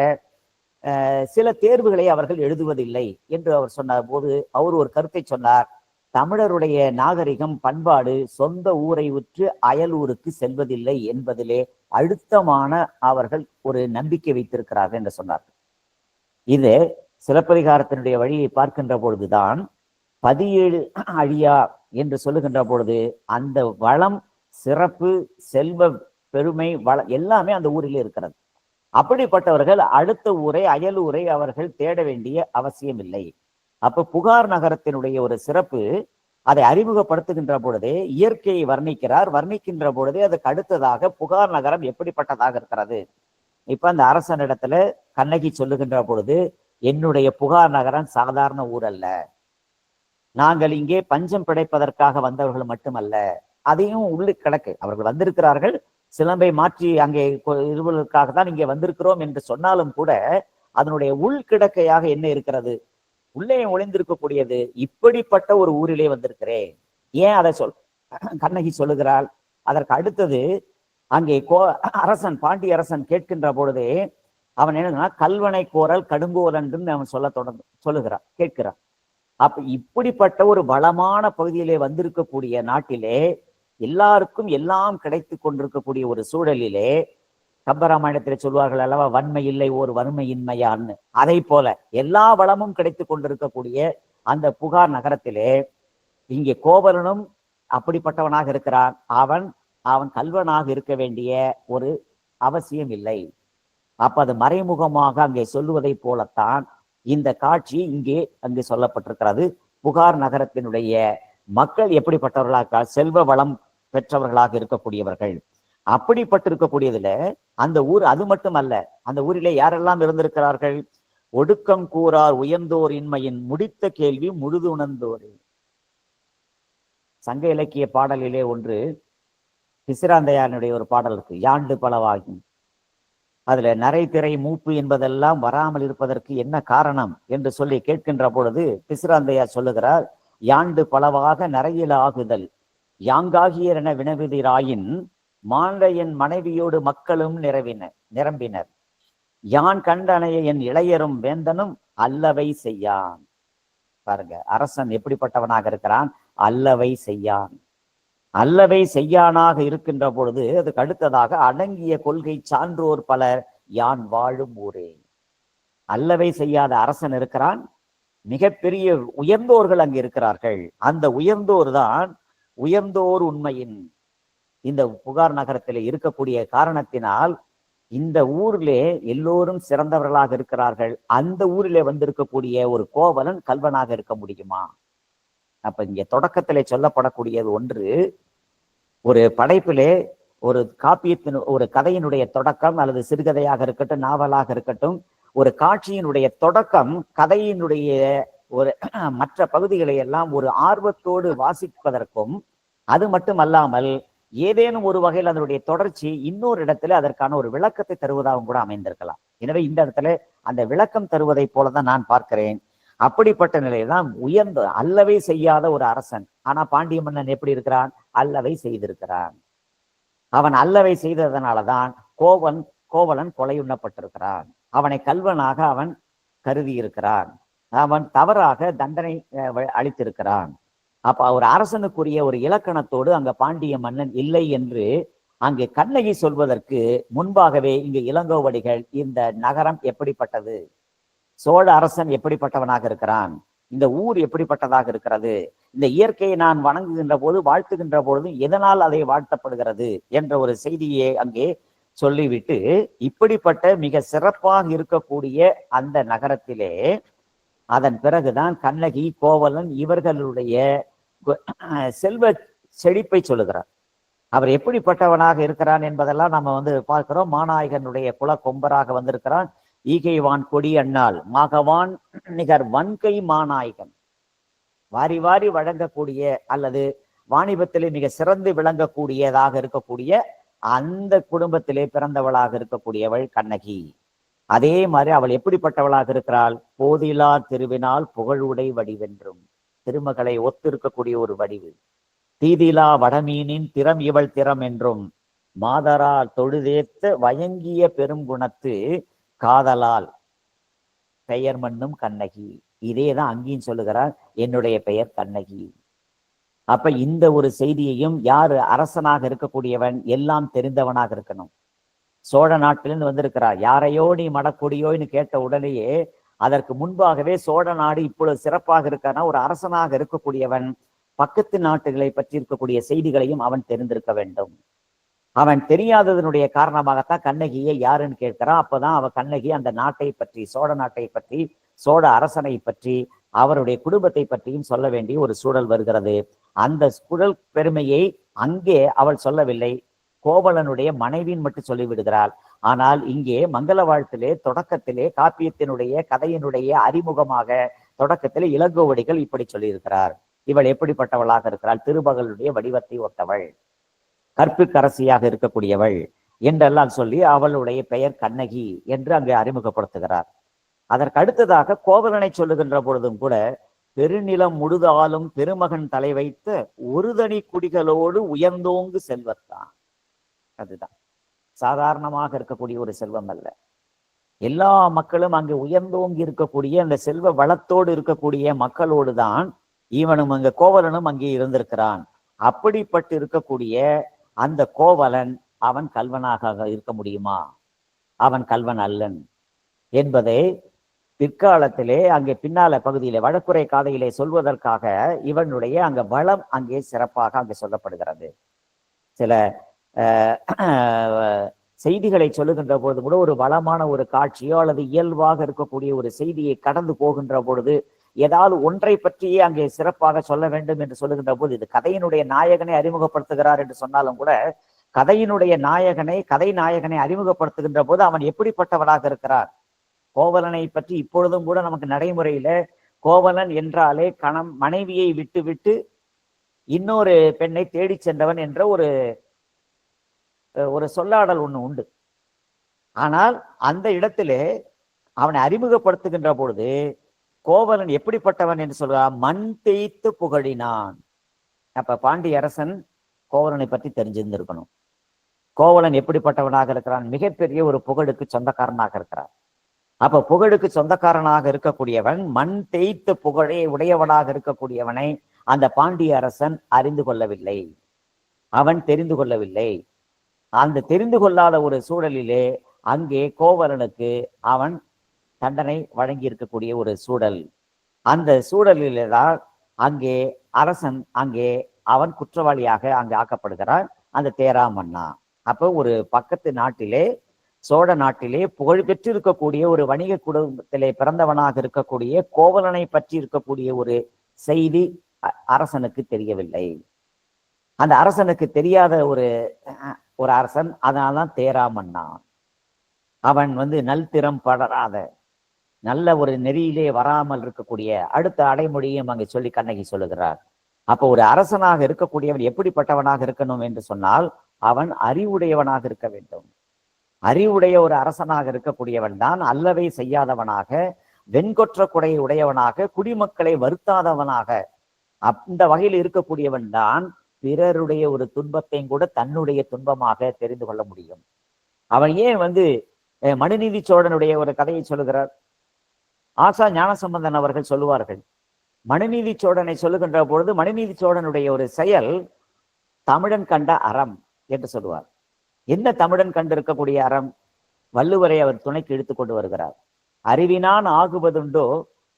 சில தேர்வுகளை அவர்கள் எழுதுவதில்லை என்று அவர் சொன்ன போது அவர் ஒரு கருத்தை சொன்னார். தமிழருடைய நாகரிகம், பண்பாடு சொந்த ஊரை விற்று அயலூருக்கு செல்வதில்லை என்பதிலே அழுத்தமான அவர்கள் ஒரு நம்பிக்கை வைத்திருக்கிறார்கள் என்று சொன்னார். இது சிலப்பதிகாரத்தினுடைய வழியை பார்க்கின்ற பொழுதுதான் 17 அழியா என்று சொல்லுகின்ற பொழுது அந்த வளம், சிறப்பு, செல்வ பெருமை, எல்லாமே அந்த ஊரிலே இருக்கிறது. அப்படிப்பட்டவர்கள் அடுத்த ஊரை, அயலூரை அவர்கள் தேட வேண்டிய அவசியம் இல்லை. அப்ப புகார் நகரத்தினுடைய ஒரு சிறப்பு, அதை அறிமுகப்படுத்துகின்ற பொழுதே இயற்கையை வர்ணிக்கிறார். வர்ணிக்கின்ற பொழுதே அதுக்கு அடுத்ததாக புகார் நகரம் எப்படிப்பட்டதாக இருக்கிறது. இப்ப அந்த அரசனிடத்துல கண்ணகி சொல்லுகின்ற பொழுது, என்னுடைய புகார் நகரம் சாதாரண ஊர் அல்ல, நாங்கள் இங்கே பஞ்சம் பிழைப்பதற்காக வந்தவர்கள் மட்டுமல்ல, அதையும் உள்ளு கிடக்கு. அவர்கள் வந்திருக்கிறார்கள், சிலம்பை மாற்றி அங்கே இருவதற்காக தான் இங்கே வந்திருக்கிறோம் என்று சொன்னாலும் கூட அதனுடைய உள்கிடக்கையாக என்ன இருக்கிறது, உள்ளே ஒளிந்திருக்கக்கூடியது. இப்படிப்பட்ட ஒரு ஊரிலே வந்திருக்கிறேன், ஏன் அதை கண்ணகி சொல்லுகிறாள். அதற்கு அடுத்தது அங்கே அரசன், பாண்டிய அரசன் கேட்கின்ற பொழுதே அவன் என்ன, கல்வனை கோரல் கடுங்கோல் என்று அவன் சொல்லுகிறான், கேட்கிறான். அப்ப இப்படிப்பட்ட ஒரு வளமான பகுதியிலே வந்திருக்கக்கூடிய நாட்டிலே எல்லாருக்கும் எல்லாம் கிடைத்து கொண்டிருக்கக்கூடிய ஒரு சூழலிலே, கம்பராமாயணத்திலே சொல்வார்கள் அல்லவா, வன்மை இல்லை ஓர் வறுமையின்மையான்னு, அதை போல எல்லா வளமும் கிடைத்து கொண்டிருக்கக்கூடிய அந்த புகார் நகரத்திலே இங்கே கோவலனும் அப்படிப்பட்டவனாக இருக்கிறான். அவன் கல்வனாக இருக்க வேண்டிய ஒரு அவசியம் இல்லை. அப்ப அது மறைமுகமாக அங்கே சொல்லுவதை போலத்தான் இந்த காட்சி அங்கே சொல்லப்பட்டிருக்கிறது. புகார் நகரத்தினுடைய மக்கள் எப்படிப்பட்டவர்களாக, செல்வ வளம் பெற்றவர்களாக இருக்கக்கூடியவர்கள். அப்படிப்பட்டிருக்கக்கூடியதுல அந்த ஊர் அது மட்டுமல்ல, அந்த ஊரிலே யாரெல்லாம் இருந்திருக்கிறார்கள்? ஒடுக்கம் கூறார் உயர்ந்தோர் இன்மையின் முடித்த கேள்வி முழுது உணர்ந்தோரே. சங்க இலக்கிய பாடலிலே ஒன்று பிசிராந்தையானுடைய ஒரு பாடல் இருக்கு, யாண்டு பலவாகி. அதுல நரை திரை மூப்பு என்பதெல்லாம் வராமல் இருப்பதற்கு என்ன காரணம் என்று சொல்லி கேட்கின்ற பொழுது பிசிராந்தையார் சொல்லுகிறார், யாண்டு பலவாக நரையில ஆகுதல் யாங்காகியர் என வினவிதிராயின் மாண்ட என் மனைவியோடு மக்களும் நிரம்பினர். யான் கண்டனைய என் இளையரும் வேந்தனும் அல்லவை செய்யான். பாருங்க, அரசன் எப்படிப்பட்டவனாக இருக்கிறான்? அல்லவை செய்யான். அல்லவை செய்யானாக இருக்கின்ற பொழுது அதுக்கு அடுத்ததாக அடங்கிய கொள்கை சான்றோர் பலர் யான் வாழும் ஊரே. அல்லவை செய்யாத அரசன் இருக்கிறான், மிகப்பெரிய உயர்ந்தோர்கள் அங்கு இருக்கிறார்கள். அந்த உயர்ந்தோர் தான் உயர்ந்தோர் உண்மையின் இந்த புகார் நகரத்தில் இருக்கக்கூடிய காரணத்தினால் இந்த ஊரிலே எல்லோரும் சிறந்தவர்களாக இருக்கிறார்கள். அந்த ஊரிலே வந்திருக்கக்கூடிய ஒரு கோவலன் கல்வனாக இருக்க முடியுமா? அப்ப இங்க தொடக்கத்திலே சொல்லப்படக்கூடியது ஒன்று, ஒரு படைப்பிலே ஒரு காப்பியத்தின் ஒரு கதையினுடைய தொடக்கம் அல்லது சிறுகதையாக இருக்கட்டும், நாவலாக இருக்கட்டும், ஒரு காட்சியினுடைய தொடக்கம் கதையினுடைய ஒரு மற்ற பகுதிகளை எல்லாம் ஒரு ஆர்வத்தோடு வாசிப்பதற்கும், அது மட்டும் அல்லாமல் ஏதேனும் ஒரு வகையில் அதனுடைய தொடர்ச்சி இன்னொரு இடத்துல அதற்கான ஒரு விளக்கத்தை தருவதாகவும் கூட அமைந்திருக்கலாம். எனவே இந்த இடத்துல அந்த விளக்கம் தருவதை போலதான் நான் பார்க்கிறேன். அப்படிப்பட்ட நிலையில்தான் உயர்ந்த அல்லவை செய்யாத ஒரு அரசன். ஆனா பாண்டிய மன்னன் எப்படி இருக்கிறான்? அல்லவை செய்திருக்கிறான். அவன் அல்லவை செய்ததனாலதான் கோவலன் கொலையுண்ணப்பட்டிருக்கிறான். அவனை கல்வனாக அவன் கருதி இருக்கிறான். அவன் தவறாக தண்டனை அளித்திருக்கிறான். அப்ப ஒரு அரசனுக்குரிய ஒரு இலக்கணத்தோடு அங்க பாண்டிய மன்னன் இல்லை என்று அங்கே கண்ணகி சொல்வதற்கு முன்பாகவே இங்கு இளங்கோவடிகள் இந்த நகரம் எப்படிப்பட்டது, சோழ அரசன் எப்படிப்பட்டவனாக இருக்கிறான், இந்த ஊர் எப்படிப்பட்டதாக இருக்கிறது, இந்த இயற்கையை நான் வணங்குகின்ற போது வாழ்த்துகின்ற பொழுது எதனால் அதை வாழ்த்தப்படுகிறது என்ற ஒரு செய்தியை அங்கே சொல்லிவிட்டு, இப்படிப்பட்ட மிக சிறப்பாக இருக்கக்கூடிய அந்த நகரத்திலே அதன் பிறகுதான் கண்ணகி, கோவலன் இவர்களுடைய செல்வ செழிப்பை சொல்லுகிறார். அவர் எப்படிப்பட்டவனாக இருக்கிறான் என்பதெல்லாம் நம்ம பார்க்கிறோம். மாநாயகனுடைய குல கொம்பராக வந்திருக்கிறான். ஈகைவான் கொடி அண்ணால் மாகவான் நிகர் வன்கை மாநாயகன். வாரி வாரி வழங்கக்கூடிய அல்லது வாணிபத்திலே மிக சிறந்து விளங்கக்கூடியதாக இருக்கக்கூடிய அந்த குடும்பத்திலே பிறந்தவளாக இருக்கக்கூடியவள் கண்ணகி. அதே மாதிரி அவள் எப்படிப்பட்டவளாக இருக்கிறாள்? போதிலா திருவினால் புகழுடை வடிவென்றும், திருமகளை ஒத்திருக்கக்கூடிய ஒரு வடிவு. தீதிலா வடமீனின் திறம் இவள் திறம் என்றும், மாதரால் தொழுதேத்த வயங்கிய பெரும் குணத்து காதலால் பெயர் மண்ணும் கண்ணகி. இதேதான் அங்கேயும் சொல்லுகிறார், என்னுடைய பெயர் கண்ணகி. அப்ப இந்த ஒரு செய்தியையும், யாரு அரசனாக இருக்கக்கூடியவன் எல்லாம் தெரிந்தவனாக இருக்கணும். சோழ நாட்டிலிருந்து வந்திருக்கிறார். யாரையோ நீ மடக்கொடியோன்னு கேட்ட உடனேயே அதற்கு முன்பாகவே சோழ நாடு இப்பொழுது சிறப்பாக இருக்கானா ஒரு அரசனாக இருக்கக்கூடியவன் பக்கத்து நாட்டுகளை பற்றி இருக்கக்கூடிய செய்திகளையும் அவன் தெரிந்திருக்க வேண்டும். அவன் தெரியாததனுடைய காரணமாகத்தான் கண்ணகியை யாருன்னு கேட்கிறான். அப்பதான் அவ கண்ணகி அந்த நாட்டை பற்றி, சோழ நாட்டை பற்றி, சோழ அரசனை பற்றி, அவருடைய குடும்பத்தை பற்றியும் சொல்ல வேண்டிய ஒரு சூழல் வருகிறது. அந்த சூழல் பெருமையை அங்கே அவள் சொல்லவில்லை, கோவலனுடைய மனைவியின் மட்டும் சொல்லிவிடுகிறாள். ஆனால் இங்கே மங்கள வாழ்த்திலே தொடக்கத்திலே காப்பியத்தினுடைய கதையினுடைய அறிமுகமாக தொடக்கத்திலே இளங்கோவடிகள் இப்படி சொல்லியிருக்கிறார். இவள் எப்படிப்பட்டவளாக இருக்கிறாள்? திருமகளுடைய வடிவத்தை ஒத்தவள், கற்பிற்கரசியாக இருக்கக்கூடியவள் என்றெல்லாம் சொல்லி அவளுடைய பெயர் கண்ணகி என்று அங்கே அறிமுகப்படுத்துகிறார். அதற்கு அடுத்ததாக கோவலனை சொல்லுகின்ற பொழுதும் கூட, பெருநிலம் முழுதாலும் பெருமகன் தலை வைத்த ஒரு தனி குடிகளோடு உயர்ந்தோங்கு செல்வத்தான். அதுதான் சாதாரணமாக இருக்கக்கூடிய ஒரு செல்வம் அல்ல. எல்லா மக்களும் அங்கு உயர்ந்தோங்கி இருக்கக்கூடிய அந்த செல்வ வளத்தோடு இருக்கக்கூடிய மக்களோடு தான் இவனும் அங்க கோவலனும் அங்கே இருந்திருக்கிறான். அப்படிப்பட்டு இருக்கக்கூடிய அந்த கோவலன் அவன் கல்வனாக இருக்க முடியுமா? அவன் கல்வன் அல்லன் என்பதை பிற்காலத்திலே அங்கே பின்னால பகுதியிலே வழக்குரை காதையிலே சொல்வதற்காக இவனுடைய அங்க வளம் அங்கே சிறப்பாக அங்கே சொல்லப்படுகிறது. சில செய்திகளை சொல்லுகின்ற பொழுது கூட ஒரு வளமான ஒரு காட்சியோ அல்லது இயல்பாக இருக்கக்கூடிய ஒரு செய்தியை கடந்து போகின்ற பொழுது ஏதாவது ஒன்றை பற்றியே அங்கே சிறப்பாக சொல்ல வேண்டும் என்று சொல்லுகின்ற போது, இது கதையினுடைய நாயகனை அறிமுகப்படுத்துகிறார் என்று சொன்னாலும் கூட கதை நாயகனை அறிமுகப்படுத்துகின்ற போது அவன் எப்படிப்பட்டவனாக இருக்கிறார்? கோவலனை பற்றி இப்பொழுதும் கூட நமக்கு நடைமுறையில கோவலன் என்றாலே மனைவியை விட்டு விட்டு இன்னொரு பெண்ணை தேடி சென்றவன் என்ற ஒரு சொல்லாடல் ஒண்ணு உண்டு. ஆனால் அந்த இடத்திலே அவனை அறிமுகப்படுத்துகின்ற பொழுது கோவலன் எப்படிப்பட்டவன் என்று சொல்றான்? மண் தேய்த்து புகழினான். அப்ப பாண்டிய அரசன் கோவலனை பற்றி தெரிஞ்சிருந்திருக்கணும். கோவலன் எப்படிப்பட்டவனாக இருக்கிறான்? மிகப்பெரிய ஒரு புகழுக்கு சொந்தக்காரனாக இருக்கிறான். அப்ப புகழுக்கு சொந்தக்காரனாக இருக்கக்கூடியவன், மண் தேய்த்த புகழே உடையவனாக இருக்கக்கூடியவனை அந்த பாண்டிய அரசன் அறிந்து கொள்ளவில்லை, அவன் தெரிந்து கொள்ளவில்லை. அந்த தெரிந்து கொள்ளாத ஒரு சூழலிலே அங்கே கோவலனுக்கு அவன் தண்டனை வழங்கி இருக்கக்கூடிய ஒரு சூழல். அந்த சூழலிலே தான் அங்கே அரசன் அங்கே அவன் குற்றவாளியாக அங்கே ஆக்கப்படுகிறான், அந்த தேரா மன்னா. அப்போ ஒரு பக்கத்து நாட்டிலே, சோழ நாட்டிலே புகழ் பெற்றிருக்கக்கூடிய ஒரு வணிக குடும்பத்திலே பிறந்தவனாக இருக்கக்கூடிய கோவலனை பற்றி இருக்கக்கூடிய ஒரு செய்தி அரசனுக்கு தெரியவில்லை. அந்த அரசனுக்கு தெரியாத ஒரு அரசன், அதனால்தான் தேரா மன்னா. அவன் நல் திறம் படராத, நல்ல ஒரு நெறியிலே வராமல் இருக்கக்கூடிய அடுத்த அடைமொழியும் அங்கே சொல்லி கண்ணகி சொல்லுகிறார். அப்போ ஒரு அரசனாக இருக்கக்கூடியவன் எப்படிப்பட்டவனாக இருக்கணும் என்று சொன்னால், அவன் அறிவுடையவனாக இருக்க வேண்டும். அறிவுடைய ஒரு அரசனாக இருக்கக்கூடியவன் தான் அல்லவை செய்யாதவனாக, வெண்கொற்ற குடையை உடையவனாக, குடிமக்களை வருத்தாதவனாக, அந்த வகையில் இருக்கக்கூடியவன் தான் பிறருடைய ஒரு துன்பத்தையும் கூட தன்னுடைய துன்பமாக தெரிந்து கொள்ள முடியும். அவன் ஏன் மனுநீதி சோழனுடைய ஒரு கதையை சொல்லுகிறார்? ஆசா ஞானசம்பந்தன் அவர்கள் சொல்லுவார்கள், மனுநீதி சோழனை சொல்லுகின்ற பொழுது மனுநீதி சோழனுடைய ஒரு செயல் தமிழன் கண்ட அறம் என்று சொல்லுவார். என்ன தமிழன் கண்டு இருக்கக்கூடிய அறம்? வள்ளுவரை அவர் துணைக்கு இழுத்து கொண்டு வருகிறார். அறிவினான் ஆகுவதுண்டோ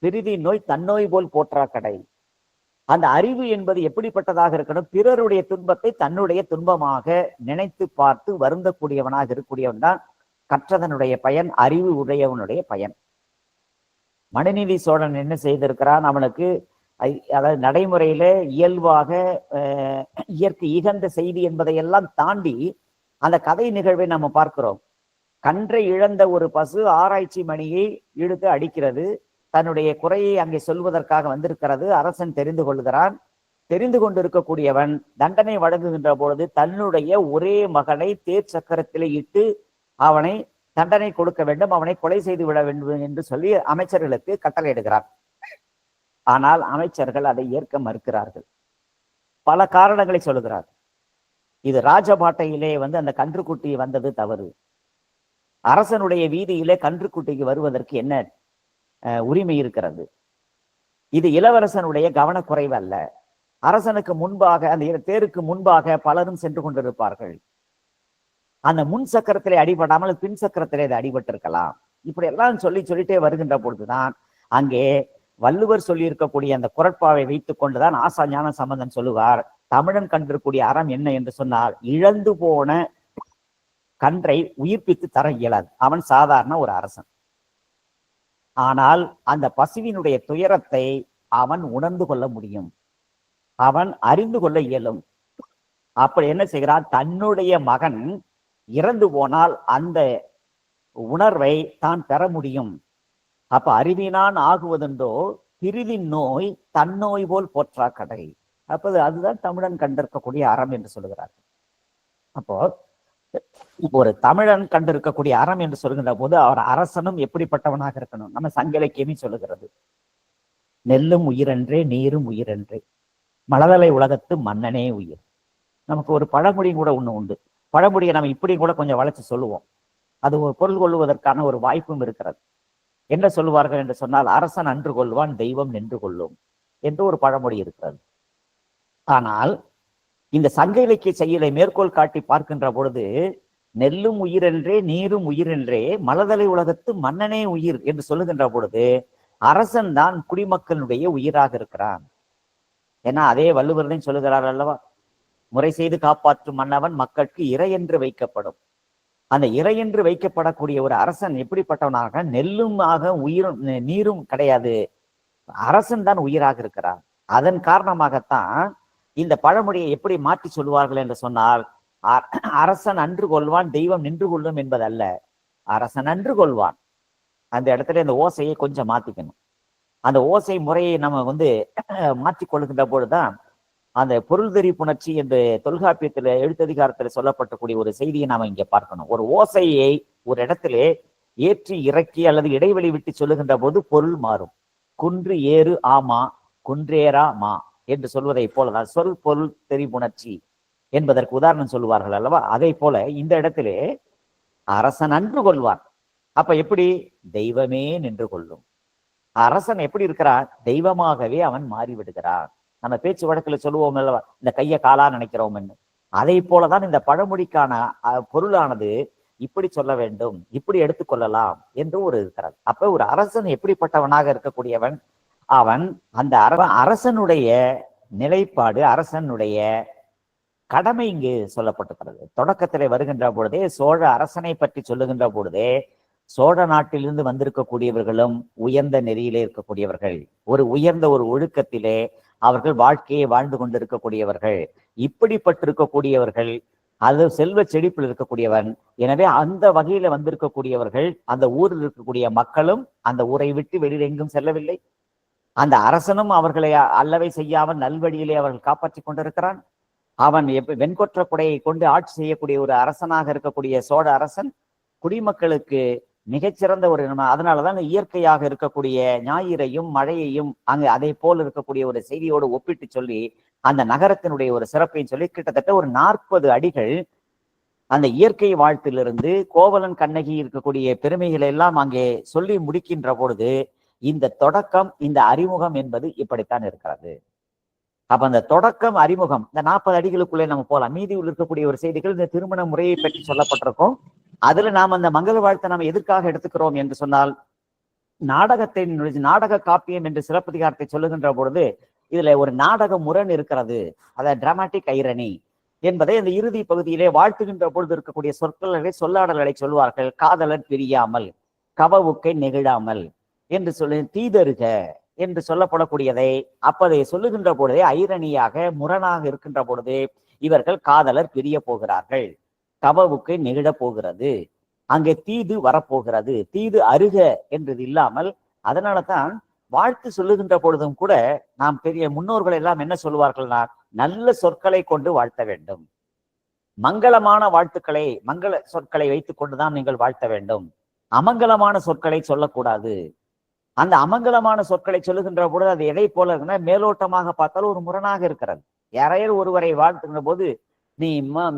பிரிதி நோய் தன்னோய் போல் போற்றா கடை. அந்த அறிவு என்பது எப்படிப்பட்டதாக இருக்கணும்? பிறருடைய துன்பத்தை தன்னுடைய துன்பமாக நினைத்து பார்த்து வருந்தக்கூடியவனாக இருக்கக்கூடியவன் தான் கற்றதனுடைய பயன், அறிவு உடையவனுடைய பயன். மனுநீதி சோழன் என்ன செய்திருக்கிறான்? அவனுக்கு அதாவது நடைமுறையில இயல்பாக இயற்கை இகந்த செய்தி என்பதையெல்லாம் தாண்டி அந்த கதை நிகழ்வை நம்ம பார்க்கிறோம். கன்றை இழந்த ஒரு பசு ஆராய்ச்சி மணியை இழுத்து அடிக்கிறது, தன்னுடைய குறையை அங்கே சொல்வதற்காக வந்திருக்கிறது. அரசன் தெரிந்து கொள்கிறான். தெரிந்து கொண்டிருக்கக்கூடியவன் தண்டனை வழங்குகின்ற பொழுது தன்னுடைய ஒரே மகனை தேர் சக்கரத்திலே இட்டு அவனை தண்டனை கொடுக்க வேண்டும், அவனை கொலை செய்து விட வேண்டும் என்று சொல்லி அமைச்சர்களுக்கு கட்டளையிடுகிறார். ஆனால் அமைச்சர்கள் அதை ஏற்க மறுக்கிறார்கள். பல காரணங்களை சொல்லுகிறார். இது ராஜபாட்டையிலே அந்த கன்றுக்குட்டி வந்தது தவறு. அரசனுடைய வீதியிலே கன்றுக்குட்டிக்கு வருவதற்கு என்ன உரிமை இருக்கிறது? இது இளவரசனுடைய கவனக்குறைவு அல்ல. அரசனுக்கு முன்பாக, அந்த தேருக்கு முன்பாக பலரும் சென்று கொண்டிருப்பார்கள். அந்த முன் சக்கரத்திலே அடிபடாமல் பின் சக்கரத்திலே அது அடிபட்டிருக்கலாம். இப்படி எல்லாம் சொல்லிட்டே வருகின்ற பொழுதுதான் அங்கே வள்ளுவர் சொல்லி இருக்கக்கூடிய அந்த குரட்பாவை வைத்துக் கொண்டுதான் ஆசா ஞான சம்பந்தன் சொல்லுவார், தமிழன் கண்டிருக்கூடிய அறம் என்ன என்று சொன்னால், இழந்து போன கன்றை உயிர்ப்பித்து தர இயலாது. அவன் சாதாரண ஒரு அரசன். ஆனால் அந்த பசுவினுடைய துயரத்தை அவன் உணர்ந்து கொள்ள முடியும், அவன் அறிந்து கொள்ள இயலும். அப்படி என்ன செய்கிறான்? தன்னுடைய மகன் இறந்து போனால் அந்த உணர்வை தான் பெற முடியும். அப்ப அறிவினான் ஆகுவதுண்டோ பிரிதின் நோய் தன்னோய் போல் போற்றா கடை. அப்ப அதுதான் தமிழன் கண்டிருக்கக்கூடிய அறம் என்று சொல்லுகிறார்கள். அப்போ ஒரு தமிழன் கண்டிருக்கக்கூடிய அறம் என்று சொல்கின்ற போது அவர் அரசனும் எப்படிப்பட்டவனாக இருக்கணும்? நம்ம சங்க இலக்கியமே சொல்லுகிறது, நெல்லும் உயிரென்றே நீரும் உயிரென்றே மலதலை உலகத்து மன்னனே உயிர். நமக்கு ஒரு பழமொழி கூட ஒண்ணு உண்டு. பழமொழியை நம்ம இப்படி கூட கொஞ்சம் வளைச்சு சொல்லுவோம். அது ஒரு பொருள் கொள்வதற்கான ஒரு வாய்ப்பும் இருக்கிறது. என்ன சொல்லுவார்கள் என்று சொன்னால், அரசன் அன்று கொள்வான் தெய்வம் நின்று கொள்ளும் என்று ஒரு பழமொழி இருக்கிறது. ஆனால் இந்த சங்க இலக்கிய செயலை மேற்கோள் காட்டி பார்க்கின்ற பொழுது, நெல்லும் உயிரென்றே நீரும் உயிரென்றே மலதலை உலகத்து மன்னனே உயிர் என்று சொல்லுகின்ற பொழுது அரசன் தான் குடிமக்களுடைய உயிராக இருக்கிறான். ஏன்னா அதே வள்ளுவரையும் சொல்லுகிறார் அல்லவா, முறை செய்து காப்பாற்றும் மன்னவன் மக்களுக்கு இறை என்று வைக்கப்படும். அந்த இறை என்று வைக்கப்படக்கூடிய ஒரு அரசன் எப்படிப்பட்டவனாக? நெல்லும் ஆக உயிரும் நீரும் கிடையாது, அரசன் தான் உயிராக இருக்கிறான். அதன் காரணமாகத்தான் இந்த பழமொழியை எப்படி மாற்றி சொல்வார்கள் என்று சொன்னால், அரசன் அன்று கொள்வான் தெய்வம் நின்று கொள்ளும் என்பதல்ல, அரசன் அன்று கொள்வான். அந்த இடத்துல இந்த ஓசையை கொஞ்சம் மாத்திக்கணும். அந்த ஓசை முறையை நம்ம மாற்றிக் கொள்கின்ற பொழுதுதான் அந்த பொருள் தெரி புணர்ச்சி என்று தொல்காப்பியத்துல எழுத்ததிகாரத்துல சொல்லப்பட்டக்கூடிய ஒரு செய்தியை நாம இங்க பார்க்கணும். ஒரு ஓசையை ஒரு இடத்திலே ஏற்றி இறக்கி அல்லது இடைவெளி விட்டு சொல்லுகின்ற போது பொருள் மாறும். குன்று ஏறு ஆமா, குன்றேரா மா என்று சொல்வதை போலதான் சொல் பொருள் தெரி புணர்ச்சி என்பதற்கு உதாரணம் சொல்லுவார்கள் அல்லவா? அதை போல இந்த இடத்திலே அரசன் அன்று கொள்வான். அப்ப எப்படி? தெய்வமே நின்று கொள்ளும். அரசன் எப்படி இருக்கிறான்? தெய்வமாகவே அவன் மாறிவிடுகிறான். நம்ம பேச்சு வழக்கில் சொல்லுவோம் அல்லவா, இந்த கையை காலா நினைக்கிறோம். அதை போலதான் இந்த பழமொழிக்கான பொருளானது இப்படி சொல்ல வேண்டும், இப்படி எடுத்துக்கொள்ளலாம் என்று ஒரு இருக்கிறது. அப்ப ஒரு அரசன் எப்படிப்பட்டவனாக இருக்கக்கூடியவன்? அவன் அந்த அரசனுடைய நிலைப்பாடு, அரசனுடைய கடமை இங்கு சொல்லப்பட்டிருக்கிறது. தொடக்கத்திலே வருகின்ற பொழுதே சோழ அரசனை பற்றி சொல்லுகின்ற பொழுதே சோழ நாட்டிலிருந்து வந்திருக்கக்கூடியவர்களும் உயர்ந்த நெறியிலே இருக்கக்கூடியவர்கள், ஒரு உயர்ந்த ஒரு ஒழுக்கத்திலே அவர்கள் வாழ்க்கையை வாழ்ந்து கொண்டிருக்கக்கூடியவர்கள், இப்படிப்பட்டிருக்கக்கூடியவர்கள், அது செல்வ செழிப்பில் இருக்கக்கூடியவன். எனவே அந்த வகையில வந்திருக்கக்கூடியவர்கள், அந்த ஊரில் இருக்கக்கூடிய மக்களும் அந்த ஊரை விட்டு வெளியில் எங்கும் செல்லவில்லை. அந்த அரசனும் அவர்களை அல்லவை செய்யாமல் நல்வழியிலே அவர்கள் காப்பாற்றி கொண்டிருக்கிறான். அவன் வெண்கொற்ற குடையை கொண்டு ஆட்சி செய்யக்கூடிய ஒரு அரசனாக இருக்கக்கூடிய சோழ அரசன் குடிமக்களுக்கு மிகச்சிறந்த ஒரு, அதனாலதான் இயற்கையாக இருக்கக்கூடிய ஞாயிறையும் மழையையும் அங்கு அதை போல் இருக்கக்கூடிய ஒரு செய்தியோடு ஒப்பிட்டு சொல்லி அந்த நகரத்தினுடைய ஒரு சிறப்பையும் சொல்லி கிட்டத்தட்ட ஒரு 40 அடிகள் அந்த இயற்கை வாழ்த்திலிருந்து கோவலன் கண்ணகி இருக்கக்கூடிய பெருமைகளை எல்லாம் அங்கே சொல்லி முடிக்கின்ற பொழுது இந்த தொடக்கம், இந்த அறிமுகம் என்பது இப்படித்தான் இருக்கிறது. அப்ப அந்த தொடக்கம், அறிமுகம், இந்த 40 அடிகளுக்குள்ளே நம்ம போலாம். மீதியில் இருக்கக்கூடிய ஒரு செய்திகள் இந்த திருமண முறையை பற்றி சொல்லப்பட்டிருக்கும். அதுல நாம் அந்த மங்கள வாழ்த்தை நாம் எதற்காக எடுத்துக்கிறோம் என்று சொன்னால், நாடக காப்பியம் என்று சிலப்பதிகாரத்தை சொல்லுகின்ற பொழுது இதுல ஒரு நாடக முரண் இருக்கிறது, அத டிராமாட்டிக் ஐரணி என்பதை அந்த இறுதி பகுதியிலே வாழ்த்துகின்ற பொழுது இருக்கக்கூடிய சொற்களை, சொல்லாடல்களை சொல்வார்கள். காதலர் பிரியாமல், கவவுக்கை நெகிழாமல் என்று சொல்லி தீதருக என்று சொல்லப்படக்கூடியதை அப்பதை சொல்லுகின்ற பொழுதே ஐரணியாக, முரணாக இருக்கின்ற பொழுது இவர்கள் காதலர் பிரிய போகிறார்கள், கவவுக்கு நெகிழ போகிறது, அங்கே தீது வரப்போகிறது, தீது அருக என்றது இல்லாமல். அதனால தான் வாழ்த்து சொல்லுகின்ற பொழுதும் கூட நாம் பெரிய முன்னோர்கள் எல்லாம் என்ன சொல்லுவார்கள்னா, நல்ல சொற்களை கொண்டு வாழ்த்த வேண்டும், மங்களமான வாழ்த்துக்களை, மங்கள சொற்களை வைத்துக் கொண்டுதான் நீங்கள் வாழ்த்த வேண்டும், அமங்கலமான சொற்களை சொல்லக்கூடாது. அந்த அமங்கலமான சொற்களை சொல்லுகின்ற பொழுது அது எதை போல இருக்குன்னா, மேலோட்டமாக பார்த்தாலும் ஒரு முரணாக இருக்கிறது. யாரையும் ஒருவரை வாழ்த்துகின்ற போது நீ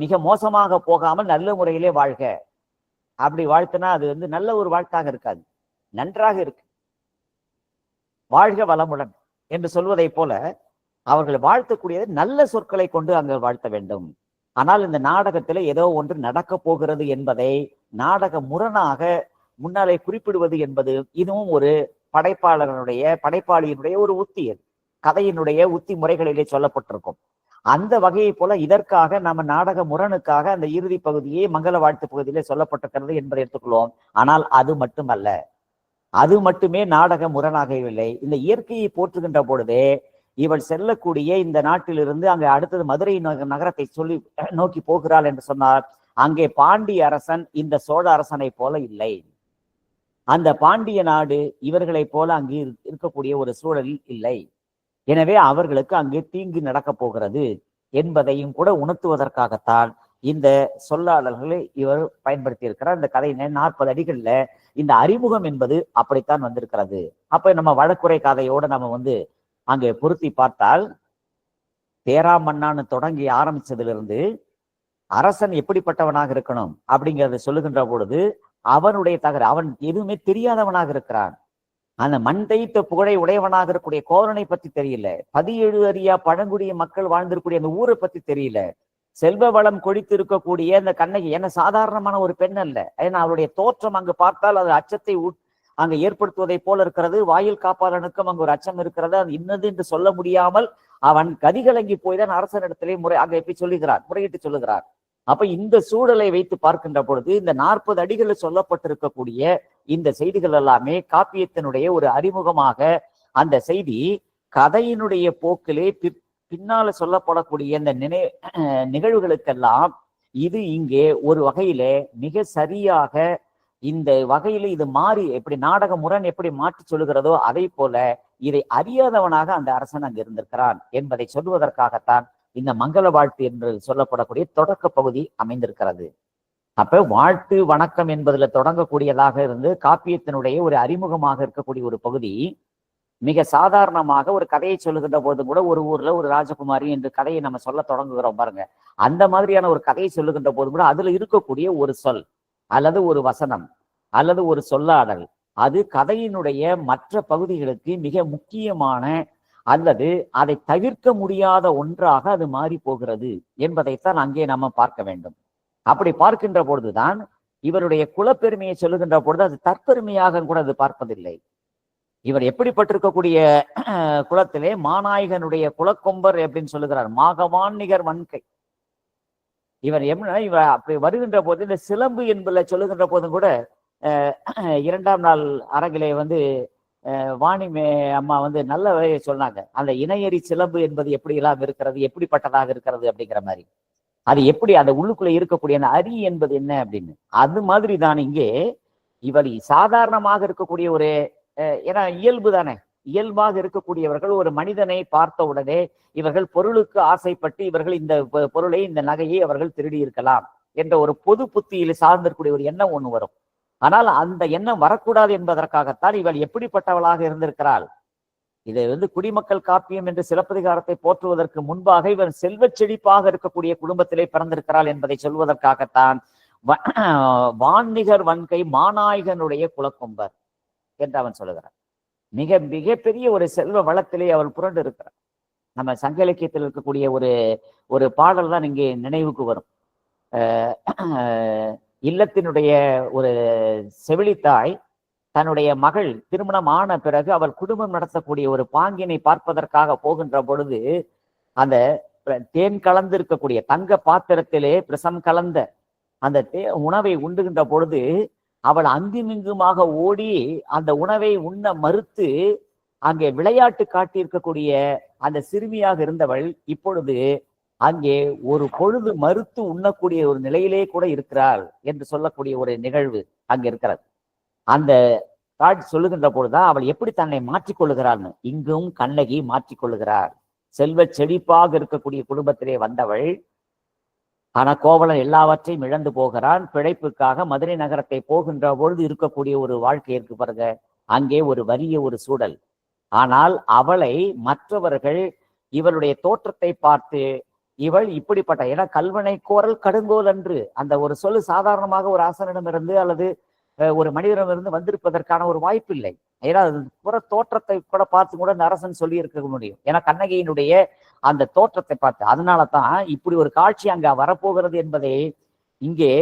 மிக மோசமாக போகாமல் நல்ல முறையிலே வாழ்க அப்படி வாழ்த்துனா அது நல்ல ஒரு வாழ்த்தாக இருக்காது, நன்றாக இருக்கு. வாழ்க வளமுடன் என்று சொல்வதை போல அவர்கள் வாழ்த்தக்கூடியது நல்ல சொற்களை கொண்டு அங்கு வாழ்த்த வேண்டும். ஆனால் இந்த நாடகத்திலே ஏதோ ஒன்று நடக்க போகிறது என்பதை நாடக முரணாக முன்னாலே குறிப்பிடுவது என்பது இதுவும் ஒரு படைப்பாளியினுடைய ஒரு உத்தி, கதையினுடைய உத்தி முறைகளிலே சொல்லப்பட்டிருக்கும். அந்த வகையை போல இதற்காக நம்ம நாடக முரணுக்காக அந்த இறுதி பகுதியே மங்கள வாழ்த்து பகுதியிலே சொல்லப்பட்டிருக்கிறது என்பதை எடுத்துக்கொள்வோம். ஆனால் அது மட்டுமல்ல, அது மட்டுமே நாடக முரணாகவில்லை. இந்த இயற்கையை போற்றுகின்ற பொழுதே இவள் செல்லக்கூடிய இந்த நாட்டிலிருந்து அங்கே அடுத்தது மதுரை நகரத்தை சொல்லி நோக்கி போகிறாள் என்று சொன்னார். அங்கே பாண்டிய அரசன் இந்த சோழ அரசனை போல இல்லை. அந்த பாண்டிய நாடு இவர்களை போல அங்கு இருக்கக்கூடிய ஒரு சூழலில் இல்லை. எனவே அவர்களுக்கு அங்கு தீங்கு நடக்கப் போகிறது என்பதையும் கூட உணர்த்துவதற்காகத்தான் இந்த சொல்லாளர்களை இவர் பயன்படுத்தி இருக்கிறார். இந்த கதை 40 அடிகள்ல இந்த அறிமுகம் என்பது அப்படித்தான் வந்திருக்கிறது. அப்ப நம்ம வழக்குரை கதையோட நம்ம அங்கே பொருத்தி பார்த்தால், தேராம் மன்னான்னு தொடங்கி ஆரம்பிச்சதிலிருந்து அரசன் எப்படிப்பட்டவனாக இருக்கணும் அப்படிங்கிறத சொல்லுகின்ற பொழுது அவனுடைய அவன் எதுவுமே தெரியாதவனாக இருக்கிறான். அந்த மண் தைத்த புகழை உடையவனாக இருக்கக்கூடிய கோவலனை பத்தி தெரியல, 17 அறியா பழங்குடிய மக்கள் வாழ்ந்திருக்கக்கூடிய அந்த ஊரை பத்தி தெரியல, செல்வ வளம் கொழித்து இருக்கக்கூடிய அந்த கண்ணகி என்ன சாதாரணமான ஒரு பெண் அல்ல. ஏன்னா அவருடைய தோற்றம் அங்கு பார்த்தால் அது அச்சத்தை அங்கு ஏற்படுத்துவதை போல இருக்கிறது. வாயில் காப்பாளனுக்கும் அங்கு ஒரு அச்சம் இருக்கிறது. அது இன்னது என்று சொல்ல முடியாமல் அவன் கதிகலங்கி போய்தான் அரசனிடத்திலே அங்கே போய் சொல்லுகிறார், முறையிட்டு சொல்லுகிறார். அப்ப இந்த சூழலை வைத்து பார்க்கின்ற பொழுது இந்த 40 அடிகளில் சொல்லப்பட்டிருக்கக்கூடிய இந்த செய்திகள் எல்லாமே காப்பியத்தினுடைய ஒரு அறிமுகமாக அந்த செய்தி கதையினுடைய போக்கிலே பின்னால சொல்லப்படக்கூடிய இந்த நிகழ்வுகளுக்கெல்லாம் இது இங்கே ஒரு வகையிலே மிக சரியாக இந்த வகையில இது மாறி எப்படி நாடக முரண் எப்படி மாற்றி சொல்லுகிறதோ அதை போல இதை அறியாதவனாக அந்த அரசன் அங்கு இருந்திருக்கிறான் என்பதை சொல்லுவதற்காகத்தான் இந்த மங்கள வாழ்த்து என்று சொல்லப்படக்கூடிய தொடக்க பகுதி அமைந்திருக்கிறது. அப்ப வாழ்த்து வணக்கம் என்பதுல தொடங்கக்கூடியதாக இருந்து காப்பியத்தினுடைய ஒரு அறிமுகமாக இருக்கக்கூடிய ஒரு பகுதி மிக சாதாரணமாக ஒரு கதையை சொல்லுகின்ற போது கூட ஒரு ஊர்ல ஒரு ராஜகுமாரி என்று கதையை நம்ம சொல்ல தொடங்குகிறோம் பாருங்க. அந்த மாதிரியான ஒரு கதையை சொல்லுகின்ற போது கூட அதுல இருக்கக்கூடிய ஒரு சொல் அல்லது ஒரு வசனம் அல்லது ஒரு சொல்லாடல் அது கதையினுடைய மற்ற பகுதிகளுக்கு மிக முக்கியமான அல்லது அதை தவிர்க்க முடியாத ஒன்றாக அது மாறி போகிறது என்பதைத்தான் அங்கே நம்ம பார்க்க வேண்டும். அப்படி பார்க்கின்ற பொழுதுதான் இவருடைய குலப்பெருமையை சொல்லுகின்ற பொழுது அது தற்பெருமையாக கூட அது பார்ப்பதில்லை. இவர் எப்படிப்பட்டிருக்கக்கூடிய குலத்திலே மாநாயகனுடைய குலக்கொம்பர் அப்படின்னு சொல்லுகிறார். மாகவான் நிகர் வன்கை. இவர் இவர் அப்படி வருகின்ற போது இந்த சிலம்பு என்பதில் சொல்லுகின்ற போதும் கூட இரண்டாம் நாள் அரங்கிலே வாணி அம்மா நல்ல சொன்னாங்க. அந்த இணையறி சிலம்பு என்பது எப்படி எல்லாம் இருக்கிறது, எப்படிப்பட்டதாக இருக்கிறது அப்படிங்கிற மாதிரி. அது எப்படி அந்த உள்ளுக்குள்ள இருக்கக்கூடிய அந்த அரி என்பது என்ன அப்படின்னு. அது மாதிரி தான் இங்கே இவர் சாதாரணமாக இருக்கக்கூடிய ஒரு ஏன்னா இயல்பு தானே, இயல்பாக இருக்கக்கூடியவர்கள் ஒரு மனிதனை பார்த்த உடனே இவர்கள் பொருளுக்கு ஆசைப்பட்டு இவர்கள் இந்த பொருளை இந்த நகையை அவர்கள் திருடி இருக்கலாம் என்ற ஒரு பொது புத்தியில் சார்ந்திருக்கக்கூடிய ஒரு எண்ணம் ஒண்ணு வரும். ஆனால் அந்த எண்ணம் வரக்கூடாது என்பதற்காகத்தான் இவள் எப்படிப்பட்டவளாக இருந்திருக்கிறாள். இது குடிமக்கள் காப்பியம் என்று சிலப்பதிகாரத்தை போற்றுவதற்கு முன்பாக இவர் செல்வச் செழிப்பாக இருக்கக்கூடிய குடும்பத்திலே பிறந்திருக்கிறாள் என்பதை சொல்வதற்காகத்தான் வான்நிகர் வன்கை மாநாயகனுடைய குலக்கொம்பர் என்று அவன் சொல்லுகிறான். மிக மிகப்பெரிய ஒரு செல்வ வளத்திலே அவள் புரண்டு இருக்கிறார். நம்ம சங்க இலக்கியத்தில் இருக்கக்கூடிய ஒரு பாடல் தான் இங்கே நினைவுக்கு வரும். இல்லத்தினுடைய ஒரு செவிலித்தாய் தன்னுடைய மகள் திருமணம் ஆன பிறகு அவள் குடும்பம் நடத்தக்கூடிய ஒரு பாங்கினை பார்ப்பதற்காக போகின்ற பொழுது அந்த தேன் கலந்து இருக்கக்கூடிய தங்க பாத்திரத்திலே பிரசம் கலந்த அந்த உணவை உண்டுகின்ற பொழுது அவள் அங்குமிங்குமாக ஓடி அந்த உணவை உண்ண மறுத்து அங்கே விளையாட்டு காட்டியிருக்கக்கூடிய அந்த சிறுமியாக இருந்தவள் இப்பொழுது அங்கே ஒரு பொழுது மறுத்து உண்ணக்கூடிய ஒரு நிலையிலே கூட இருக்கிறாள் என்று சொல்லக்கூடிய ஒரு நிகழ்வு அங்க இருக்கிறது. அந்த காட்சி சொல்லுகின்ற பொழுதுதான் அவள் எப்படி தன்னை மாற்றிக்கொள்ளுகிறாள்னு. இங்கும் கண்ணகி மாற்றிக்கொள்ளுகிறாள். செல்வ செழிப்பாக இருக்கக்கூடிய குடும்பத்திலே வந்தவள், ஆனா கோவலன் எல்லாவற்றையும் இழந்து போகிறான். பிழைப்புக்காக மதுரை நகரத்தை போகின்ற பொழுது இருக்கக்கூடிய ஒரு வாழ்க்கை இருக்கு பாருங்க, அங்கே ஒரு வறிய ஒரு சூழல். ஆனால் அவளை மற்றவர்கள் இவளுடைய தோற்றத்தை பார்த்து இவள் இப்படிப்பட்ட, ஏன்னா கல்வனை கோரல் கடுங்கோல் அன்று அந்த ஒரு சொல்லு சாதாரணமாக ஒரு ஆசனிடமிருந்து அல்லது ஒரு மனிதனிடமிருந்து வந்திருப்பதற்கான ஒரு வாய்ப்பு இல்லை. ஏன்னா புற தோற்றத்தை கூட பார்த்து கூட அந்த அரசன் சொல்லி இருக்க முடியும். ஏன்னா கண்ணகியினுடைய அந்த தோற்றத்தை பார்த்து, அதனால தான் இப்படி ஒரு காட்சி அங்க வரப்போகிறது என்பதை இங்கே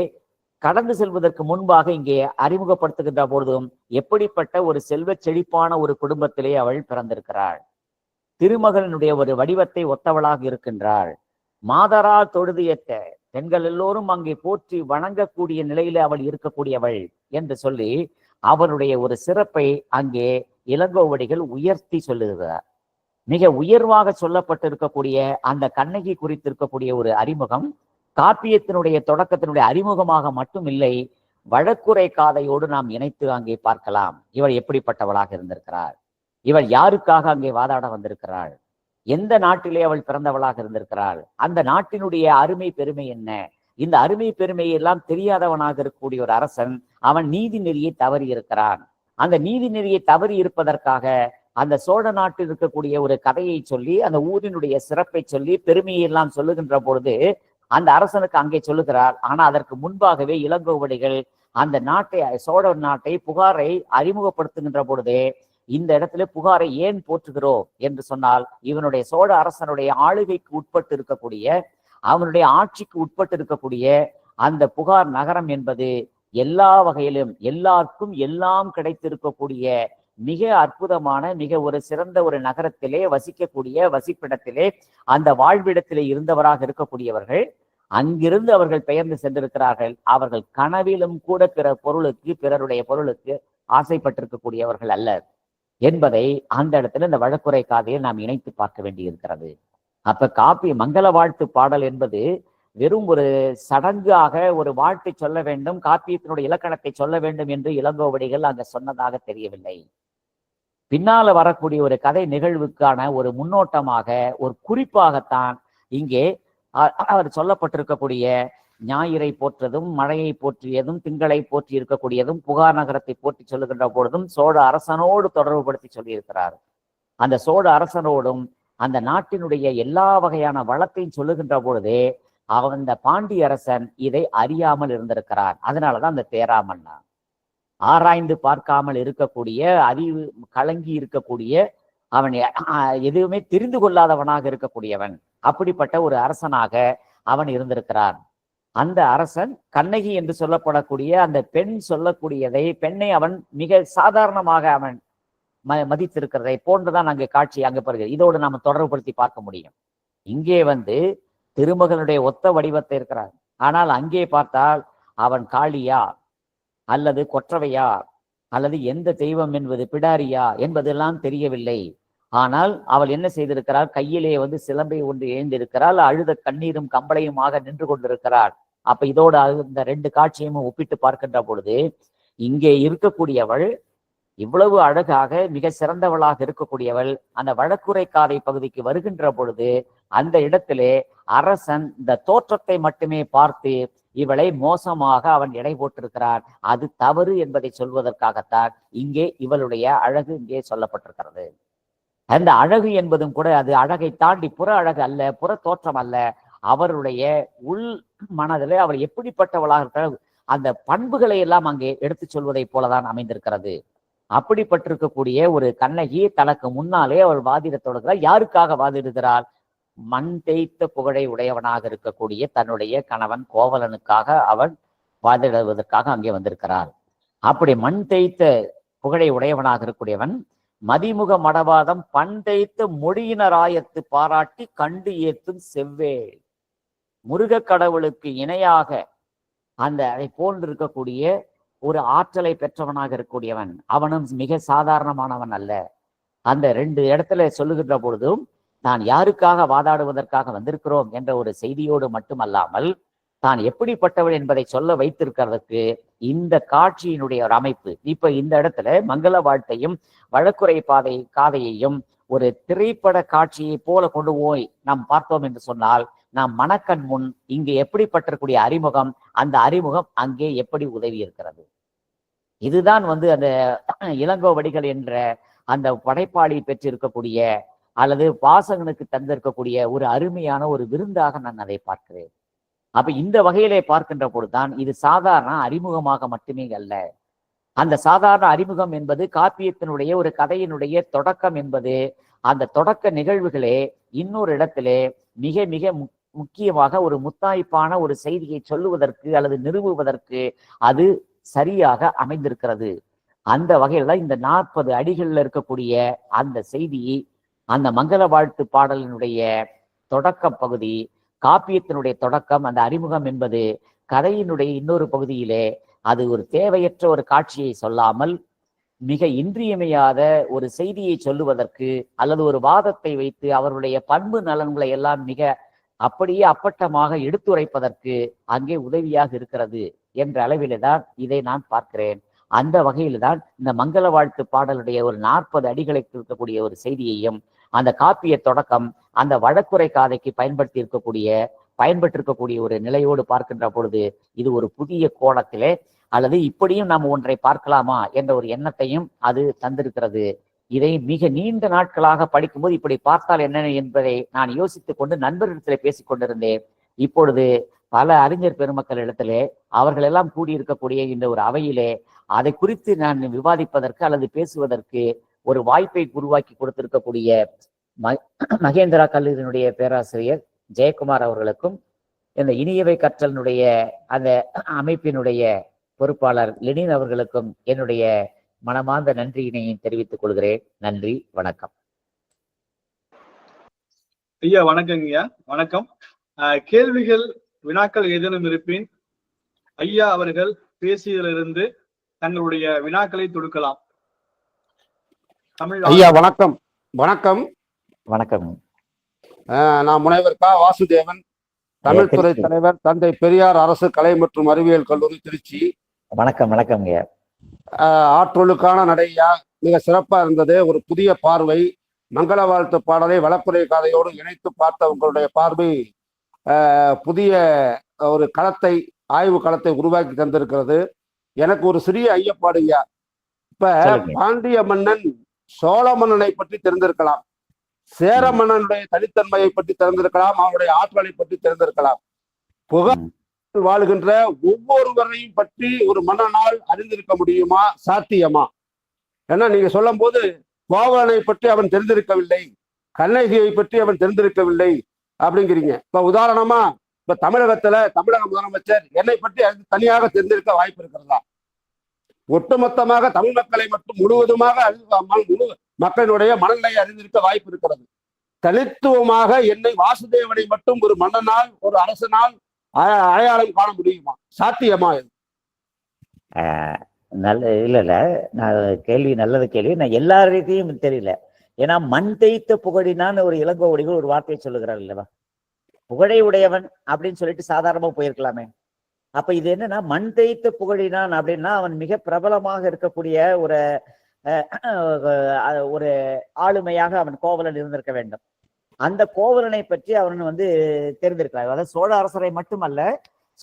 கடந்து செல்வதற்கு முன்பாக இங்கே அறிமுகப்படுத்துகின்ற பொழுதும் எப்படிப்பட்ட ஒரு செல்வ செழிப்பான ஒரு குடும்பத்திலே அவள் பிறந்திருக்கிறாள். திருமகளினுடைய ஒரு வடிவத்தை ஒத்தவளாக இருக்கின்றாள். மாதரால் தொழுது ஏற்ற பெண்கள் எல்லோரும் அங்கே போற்றி வணங்கக்கூடிய நிலையில அவள் இருக்கக்கூடியவள் என்று சொல்லி அவளுடைய ஒரு சிறப்பை அங்கே இளங்கோவடிகள் உயர்த்தி சொல்லுகிறார். மிக உயர்வாக சொல்லப்பட்டிருக்கக்கூடிய அந்த கண்ணகி குறித்து இருக்கக்கூடிய ஒரு அறிமுகம் காப்பியத்தினுடைய தொடக்கத்தினுடைய அறிமுகமாக மட்டும் இல்லை, வழக்குரை காதையோடு நாம் இணைத்து அங்கே பார்க்கலாம். இவள் எப்படிப்பட்டவளாக இருந்திருக்கிறாள், இவள் யாருக்காக அங்கே வாதாட வந்திருக்கிறாள், எந்த நாட்டிலே அவள் பிறந்தவளாக இருந்திருக்கிறாள், அந்த நாட்டினுடைய அருமை பெருமை என்ன, இந்த அருமை பெருமையை எல்லாம் தெரியாதவனாக இருக்கக்கூடிய ஒரு அரசன் அவன் நீதி நெறியை தவறி இருக்கிறான். அந்த நீதி நெறியை தவறி இருப்பதற்காக அந்த சோழ நாட்டில் இருக்கக்கூடிய ஒரு கதையை சொல்லி அந்த ஊரினுடைய சிறப்பை சொல்லி பெருமையை எல்லாம் சொல்லுகின்ற பொழுது அந்த அரசனுக்கு அங்கே சொல்லுகிறார். ஆனா அதற்கு முன்பாகவே இளங்கோவடிகள் அந்த நாட்டை, சோழ நாட்டை, புகாரை அறிமுகப்படுத்துகின்ற பொழுதே இந்த இடத்துல புகாரை ஏன் போற்றுகிறோம் என்று சொன்னால், இவனுடைய சோழ அரசனுடைய ஆளுகைக்கு உட்பட்டு இருக்கக்கூடிய, அவனுடைய ஆட்சிக்கு உட்பட்டு இருக்கக்கூடிய அந்த புகார் நகரம் என்பது எல்லா வகையிலும் எல்லாருக்கும் எல்லாம் கிடைத்திருக்கக்கூடிய மிக அற்புதமான மிக ஒரு சிறந்த ஒரு நகரத்திலே வசிக்கக்கூடிய வசிப்பிடத்திலே அந்த வாழ்விடத்திலே இருந்தவராக இருக்கக்கூடியவர்கள் அங்கிருந்து அவர்கள் பெயர்ந்து சென்றிருக்கிறார்கள். அவர்கள் கனவிலும் கூட பிற பொருளுக்கு, பிறருடைய பொருளுக்கு ஆசைப்பட்டிருக்கக்கூடியவர்கள் அல்ல என்பதை அந்த இடத்துல இந்த வழக்குரை காதையில் நாம் இணைத்து பார்க்க வேண்டி இருக்கிறது. அப்ப காப்பி மங்கள வாழ்த்து பாடல் என்பது வெறும் ஒரு சடங்காக ஒரு வாழ்த்தை சொல்ல வேண்டும், காப்பியத்தினுடைய இலக்கணத்தை சொல்ல வேண்டும் என்று இளங்கோவடிகள் அங்க சொன்னதாக தெரியவில்லை. பின்னால வரக்கூடிய ஒரு கதை நிகழ்வுக்கான ஒரு முன்னோட்டமாக, ஒரு குறிப்பாகத்தான் இங்கே அவர் சொல்லப்பட்டிருக்கக்கூடிய ஞாயிறை போற்றதும், மழையை போற்றியதும், திங்களை போற்றி இருக்கக்கூடியதும், புகார் நகரத்தை போற்றி சொல்லுகின்ற பொழுதும் சோழ அரசனோடு தொடர்பு படுத்தி சொல்லியிருக்கிறார். அந்த சோழ அரசனோடும் அந்த நாட்டினுடைய எல்லா வகையான வளத்தையும் சொல்லுகின்ற பொழுதே அந்த பாண்டிய அரசன் இதை அறியாமல் இருந்திருக்கிறான். அதனாலதான் அந்த தேராமன்னா ஆராய்ந்து பார்க்காமல் இருக்கக்கூடிய, அறிவு கலங்கி இருக்கக்கூடிய, அவன் எதுவுமே தெரிந்து கொள்ளாதவனாக இருக்கக்கூடியவன். அப்படிப்பட்ட ஒரு அரசனாக அவன் இருந்திருக்கிறான். அந்த அரசன் கண்ணகி என்று சொல்லப்படக்கூடிய அந்த பெண் சொல்லக்கூடியதை, பெண்ணை அவன் மிக சாதாரணமாக அவன் மதித்திருக்கிறதை போன்றுதான் அங்கு காட்சி அங்கு பெறுகிறது. இதோடு நாம தொடர்புபடுத்தி பார்க்க முடியும். இங்கே திருமகனுடைய ஒத்த வடிவத்தை இருக்கிறார். ஆனால் அங்கே பார்த்தால் அவன் காளியா அல்லது கொற்றவையா அல்லது எந்த தெய்வம் என்பது பிடாரியா என்பதெல்லாம் தெரியவில்லை. ஆனால் அவள் என்ன செய்திருக்கிறாள்? கையிலே சிலம்பை ஒன்று எழுந்திருக்கிறாள். அழுத கண்ணீரும் கம்பளையுமாக நின்று கொண்டிருக்கிறாள். அப்ப இதோடு இந்த ரெண்டு காட்சியும் ஒப்பிட்டு பார்க்கின்ற பொழுது இங்கே இருக்கக்கூடியவள் இவ்வளவு அழகாக மிக சிறந்தவளாக இருக்கக்கூடியவள் அந்த வழக்குரை காதை பகுதிக்கு வருகின்ற பொழுது அந்த இடத்திலே அரசன் இந்த தோற்றத்தை மட்டுமே பார்த்து இவளை மோசமாக அவன் எடை போட்டிருக்கிறான். அது தவறு என்பதை சொல்வதற்காகத்தான் இங்கே இவளுடைய அழகு இங்கே சொல்லப்பட்டிருக்கிறது. அந்த அழகு என்பதும் கூட அது அழகை தாண்டி புற அழகு அல்ல, புற தோற்றம் அல்ல. அவருடைய உள் மனதிலே அவள் எப்படிப்பட்டவளாக இருக்கிற அந்த பண்புகளை எல்லாம் அங்கே எடுத்து சொல்வதை போலதான் அமைந்திருக்கிறது. அப்படிப்பட்டிருக்கக்கூடிய ஒரு கண்ணகி தனக்கு முன்னாலே அவள் வாதிடத் தொடங்குகிறாள். யாருக்காக வாதிடுகிறாள்? மண் தேய்த்த புகழை உடையவனாக இருக்கக்கூடிய தன்னுடைய கணவன் கோவலனுக்காக அவன் வாதிடுவதற்காக அங்கே வந்திருக்கிறாள். அப்படி மண் தேய்த்த புகழை உடையவனாக இருக்கக்கூடியவன் மதிமுக மடவாதம் பண் தேய்த்த மொழியினராயத்து பாராட்டி கண்டு ஏத்தும் செவ்வேள். முருக கடவுளுக்கு இணையாக அதை போன்று இருக்கக்கூடிய ஒரு ஆற்றலை பெற்றவனாக இருக்கக்கூடியவன். அவனும் மிக சாதாரணமானவன் அல்ல. அந்த ரெண்டு இடத்துல சொல்லுகின்ற பொழுதும் நான் யாருக்காக வாதாடுவதற்காக வந்திருக்கிறோம் என்ற ஒரு செய்தியோடு மட்டுமல்லாமல் தான் எப்படிப்பட்டவள் என்பதை சொல்ல வைத்திருக்கிறதுக்கு இந்த காட்சியினுடைய ஒரு அமைப்பு. இப்ப இந்த இடத்துல மங்கள வாழ்த்தையும் வழக்குரை காதையையும் ஒரு திரைப்பட காட்சியை போல கொண்டு போய் நாம் பார்த்தோம் என்று சொன்னால் நாம் மனக்கண் முன் இங்கு எப்படிப்பட்டிருக்கூடிய அறிமுகம், அந்த அறிமுகம் அங்கே எப்படி உதவி இருக்கிறது. இதுதான் அந்த இளங்கோவடிகள் என்ற அந்த படைப்பாளி பெற்றிருக்கக்கூடிய அல்லது வாசகனுக்கு தந்திருக்கக்கூடிய ஒரு அருமையான ஒரு விருந்தாக நான் அதை பார்க்கிறேன். அப்ப இந்த வகையிலே பார்க்கின்ற பொழுதுதான் இது சாதாரண அறிமுகமாக மட்டுமே அல்ல. அந்த சாதாரண அறிமுகம் என்பது காப்பியத்தினுடைய ஒரு கதையினுடைய தொடக்கம் என்பது அந்த தொடக்க நிகழ்வுகளே இன்னொரு இடத்திலே மிக மிக முக்கியமாக ஒரு முத்தாய்ப்பான ஒரு செய்தியை சொல்லுவதற்கு அல்லது நிறுவுவதற்கு அது சரியாக அமைந்திருக்கிறது. அந்த வகையில இந்த 40 அடிகள்ல இருக்கக்கூடிய அந்த செய்தியை அந்த மங்கள வாழ்த்து பாடலினுடைய தொடக்க பகுதி, காப்பியத்தினுடைய தொடக்கம், அந்த அறிமுகம் என்பது கதையினுடைய இன்னொரு பகுதியிலே அது ஒரு தேவையற்ற ஒரு காட்சியை சொல்லாமல் மிக இன்றியமையாத ஒரு செய்தியை சொல்லுவதற்கு அல்லது ஒரு வாதத்தை வைத்து அவருடைய பண்பு நலன்களை எல்லாம் மிக அப்படியே அப்பட்டமாக எடுத்துரைப்பதற்கு அங்கே உதவியாக இருக்கிறது என்ற அளவிலே தான் இதை நான் பார்க்கிறேன். அந்த வகையில் தான் இந்த மங்கள வாழ்த்து பாடலுடைய ஒரு 40 அடிகளை இருக்கக்கூடிய ஒரு செய்தியையும் அந்த காப்பிய தொடக்கம் அந்த வழக்குரை காதைக்கு பயன்பட்டிருக்கக்கூடிய ஒரு நிலையோடு பார்க்கின்ற பொழுது இது ஒரு புதிய கோணத்திலே அல்லது இப்படியும் நாம் ஒன்றை பார்க்கலாமா என்ற ஒரு எண்ணத்தையும் அது தந்திருக்கிறது. இதை மிக நீண்ட நாட்களாக படிக்கும்போது இப்படி பார்த்தால் என்ன என்பதை நான் யோசித்துக் கொண்டு நண்பர்களிடத்திலே பேசிக் கொண்டிருந்தேன். இப்பொழுது பல அறிஞர் பெருமக்கள் இடத்திலே அவர்கள் எல்லாம் கூடியிருக்கக்கூடிய இந்த ஒரு அவையிலே அதை குறித்து நான் விவாதிப்பதற்கு அல்லது பேசுவதற்கு ஒரு வாய்ப்பை உருவாக்கி கொடுத்திருக்கக்கூடிய மகேந்திரா கல்லூரியினுடைய பேராசிரியர் ஜெயக்குமார் அவர்களுக்கும் இந்த இனியவை கற்றலினுடைய அந்த அமைப்பினுடைய பொறுப்பாளர் லெனின் அவர்களுக்கும் என்னுடைய மனமார்ந்த நன்றியினையும் தெரிவித்துக் கொள்கிறேன். நன்றி, வணக்கம். ஐயா வணக்கங்க ஐயா. வணக்கம். கேள்விகள் வினாக்கள் ஏதேனும் இருப்பின் ஐயா அவர்கள் பேசியதிலிருந்து தங்களுடைய வினாக்களை தொடுக்கலாம். ஐயா வணக்கம். வணக்கம் வணக்கம். நான் முனைவர் கா வாசுதேவன், தமிழ்துறை தலைவர், தந்தை பெரியார் அரசு கலை மற்றும் அறிவியல் கல்லூரி, திருச்சி. வணக்கம். வணக்கம். ஆற்றலுக்கான நடையா மிக சிறப்பா இருந்தது. ஒரு புதிய பார்வை, மங்கள வாழ்த்து பாடலை வழக்குரை கதையோடு இணைத்து பார்த்த உங்களுடைய பார்வை புதிய ஒரு களத்தை, ஆய்வு களத்தை உருவாக்கி தந்திருக்கிறது. எனக்கு ஒரு சிறிய ஐயப்பாடுயா. இப்ப பாண்டிய மன்னன் சோழ மன்னனை பற்றி தெரிந்திருக்கலாம், சேர மன்னனுடைய தனித்தன்மையை பற்றி தெரிந்திருக்கலாம், அவனுடைய ஆற்றலை பற்றி தெரிந்திருக்கலாம். புகழ் வாழ்கின்ற ஒவ்வொருவரையும் பற்றி ஒரு மன்னனால் அறிந்திருக்க முடியுமா? சாத்தியமா? ஏன்னா நீங்க சொல்லும் போது கோவலனை பற்றி அவன் தெரிந்திருக்கவில்லை, கண்ணகியை பற்றி அவன் தெரிந்திருக்கவில்லை அப்படிங்கிறீங்க. இப்ப உதாரணமா இப்ப தமிழக முதலமைச்சர் என்னை பற்றி தனியாக தெரிந்திருக்க வாய்ப்பு இருக்கிறதா? ஒட்டுமொத்தமாக தமிழ் மக்களை மட்டும் முழுவதுமாக மக்களினுடைய மனநிலையை அறிந்திருக்க வாய்ப்பு இருக்கிறது. தனித்துவமாக என்னை வாசுதேவனை மட்டும் ஒரு மன்னனால் ஒரு அரசனால் அடையாளம் காண முடியுமா? சாத்தியமா? இல்ல நான் கேள்வி நல்லது கேள்வி. நான் எல்லா ரீதியும் தெரியல. ஏன்னா மண் தேய்த்த புகழினான்னு ஒரு இளங்கோவடிகள் ஒரு வார்த்தையை சொல்லுகிறார் இல்லவா? புகழை உடையவன் அப்படின்னு சொல்லிட்டு சாதாரணமா போயிருக்கலாமே. அப்ப இது என்னன்னா, மண் தேய்த்த புகழினான் அப்படின்னா அவன் மிக பிரபலமாக இருக்கக்கூடிய ஒரு ஆளுமையாக அவன் கோவலன் இருந்திருக்க வேண்டும். அந்த கோவலனை பற்றி அவன் தெரிந்திருக்கிறார். அதாவது சோழ அரசரை மட்டுமல்ல,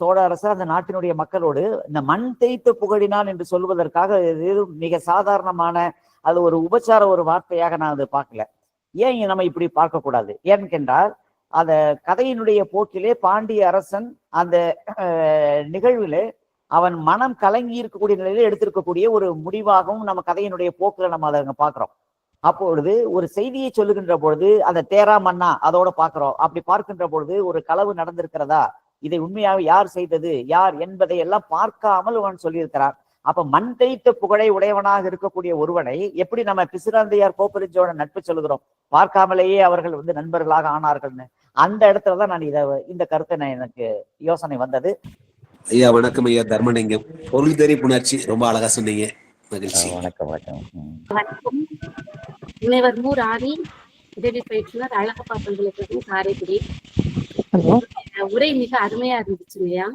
சோழ அரசர் அந்த நாட்டினுடைய மக்களோடு இந்த மண் தேய்த்த புகழினான் என்று சொல்வதற்காக மிக சாதாரணமான அது ஒரு உபச்சார ஒரு வார்த்தையாக நான் அதை பார்க்கல. ஏன் நம்ம இப்படி பார்க்க கூடாது? ஏனென்றால் அந்த கதையினுடைய போக்கிலே பாண்டிய அரசன் அந்த நிகழ்விலே அவன் மனம் கலங்கி இருக்கக்கூடிய நிலையில எடுத்திருக்கக்கூடிய ஒரு முடிவாகவும் நம்ம கதையினுடைய போக்குல நம்ம அதை அங்க பாக்குறோம். அப்பொழுது ஒரு செய்தியை சொல்லுகின்ற பொழுது அந்த தேரா மன்னா அதோட பாக்குறோம். அப்படி பார்க்கின்ற பொழுது ஒரு களவு நடந்திருக்கிறதா, இதை உண்மையாக யார் செய்தது, யார் என்பதை எல்லாம் பார்க்காமல் அவன் சொல்லியிருக்கிறான். அப்ப மண் தேய்த்த புகழை உடையவனாக இருக்கக்கூடிய ஒருவனை எப்படி நம்ம பிசிராந்தையார் கோப்பரிஞ்சோட நட்பு சொல்லுகிறோம், பார்க்காமலேயே அவர்கள் நண்பர்களாக ஆனார்கள்னு. அந்த இடத்துலதான் நான் இந்த கருத்தை எனக்கு யோசனை வந்தது. ஐயா வணக்கம். ஐயா தர்மலிங்கம், பொருள் தெரி புணர்ச்சி ரொம்ப அழகா சொன்னீங்க. மகிழ்ச்சி. வணக்கம். வணக்கம். முனைவர் மு. ராணி, உதவி பயிற்றுனர், அழகப்பா பல்கலைக்கழகம், காரைக்குடி. உரை மிக அருமையா இருந்துச்சுங்கய்யா.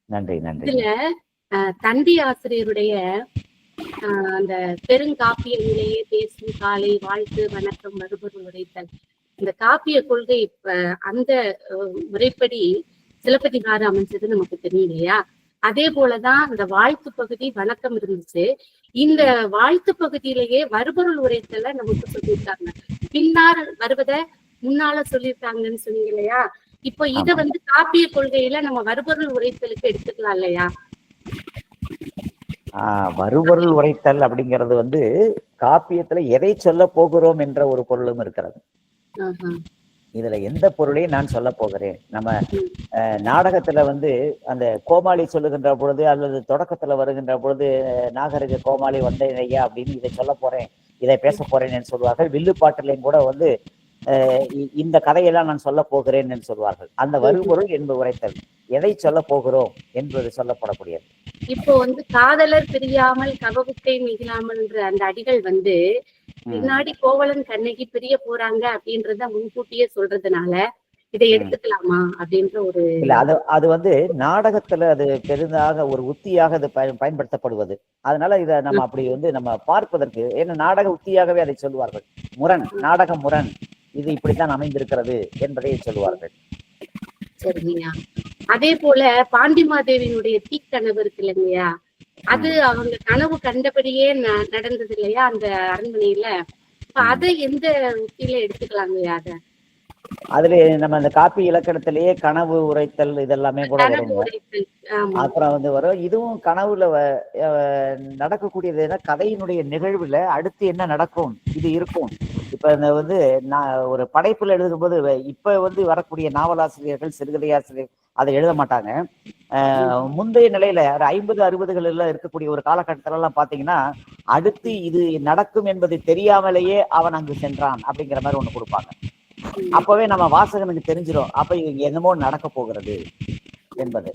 நன்றி. இதுல தந்தி ஆசிரியருடைய அந்த பெருங்காப்பிய நிலையே பேசும் காலை வாழ்த்து வணக்கம் மறுபொருள் உரைத்தல், இந்த காப்பிய கொள்கை அந்த முறைப்படி சிலப்பதிகாரம் அமைஞ்சது நமக்கு தெரியும் இல்லையா? அதே போலதான் இந்த வாழ்த்து பகுதி வணக்கம் இருந்துச்சு. இந்த வாழ்த்து பகுதியிலேயே மறுபொருள் உரைத்தல நமக்கு சொல்லியிருக்காங்க. பின்னால் வருவத முன்னால சொல்லியிருக்காங்கன்னு சொன்னீங்க இல்லையா? இப்போ இத காப்பிய கொள்கையில நம்ம மறுபொருள் உரைத்தலுக்கு எடுத்துக்கலாம் இல்லையா? மறுபொருள் உரைத்தல் அப்படிங்கிறது காப்பியத்துல எதை சொல்ல போகிறோம் என்ற ஒரு பொருளும் இருக்கிறது. இதுல எந்த பொருளையும் நான் சொல்ல போகிறேன். நம்ம நாடகத்துல அந்த கோமாளி சொல்லுகின்ற பொழுது அல்லது தொடக்கத்துல வருகின்ற பொழுது நாகரிக கோமாளி வந்தேனையா அப்படின்னு இதை சொல்ல போறேன், இதை பேச போறேன்னு சொல்லுவார்கள். வில்லுப்பாட்டிலையும் கூட இந்த கதையெல்லாம் நான் சொல்ல போகிறேன் என்று சொல்வார்கள். அந்த வருபொருள் என்பது உரைத்தல், எதை சொல்ல போகிறோம் என்பது சொல்லப்படக்கூடியது. இப்போ காதலர் பிரியாமல் கவகுக்கை மிகிலாமல் அந்த அடிகள் பின்னாடி கோவலன் கண்ணகி பிரிய போறாங்க அப்படின்றத முன்கூட்டியே சொல்றதுனால இதை எடுத்துக்கலாமா அப்படின்ற ஒரு இல்ல. அது நாடகத்துல அது பெரிதாக ஒரு உத்தியாக அது பயன்படுத்தப்படுவது. அதனால இதை நம்ம அப்படி நம்ம பார்ப்பதற்கு, ஏன்னா நாடக உத்தியாகவே அதை சொல்லுவார்கள். முரண், நாடக முரண், இது இப்படித்தான் அமைந்திருக்கிறது என்பதை சொல்லுவார்கள். சரிங்கய்யா. அதே போல பாண்டிமாதேவியினுடைய தீக்கனவு இருக்கு இல்லைங்கய்யா, அது அவங்க கனவு கண்டபடியே நடந்தது இல்லையா அந்த அரண்மனையில? அதை எந்த உத்தியில எடுத்துக்கலாங்கய்யா? அதுல நம்ம அந்த காப்பி இலக்கணத்திலேயே கனவு உரைத்தல் இதெல்லாமே கூட வரும். அப்புறம் வரும். இதுவும் கனவுல நடக்கக்கூடியது. கதையினுடைய நிகழ்வுல அடுத்து என்ன நடக்கும், இது இருக்கும். இப்ப நான் ஒரு படைப்புல எழுதும் போது இப்ப வரக்கூடிய நாவலாசிரியர்கள், சிறுகதையாசிரியர்கள் அதை எழுத மாட்டாங்க. முந்தைய நிலையில 50-60களில் இருக்கக்கூடிய ஒரு காலகட்டத்துல எல்லாம் பாத்தீங்கன்னா, அடுத்து இது நடக்கும் என்பது தெரியாமலேயே அவன் அங்கு சென்றான் அப்படிங்கிற மாதிரி ஒண்ணு கொடுப்பாங்க. அப்பவே நம்ம வாசகனுக்கு தெரிஞ்சிடும், அப்ப இங்க என்னமோ நடக்க போகிறது என்பது.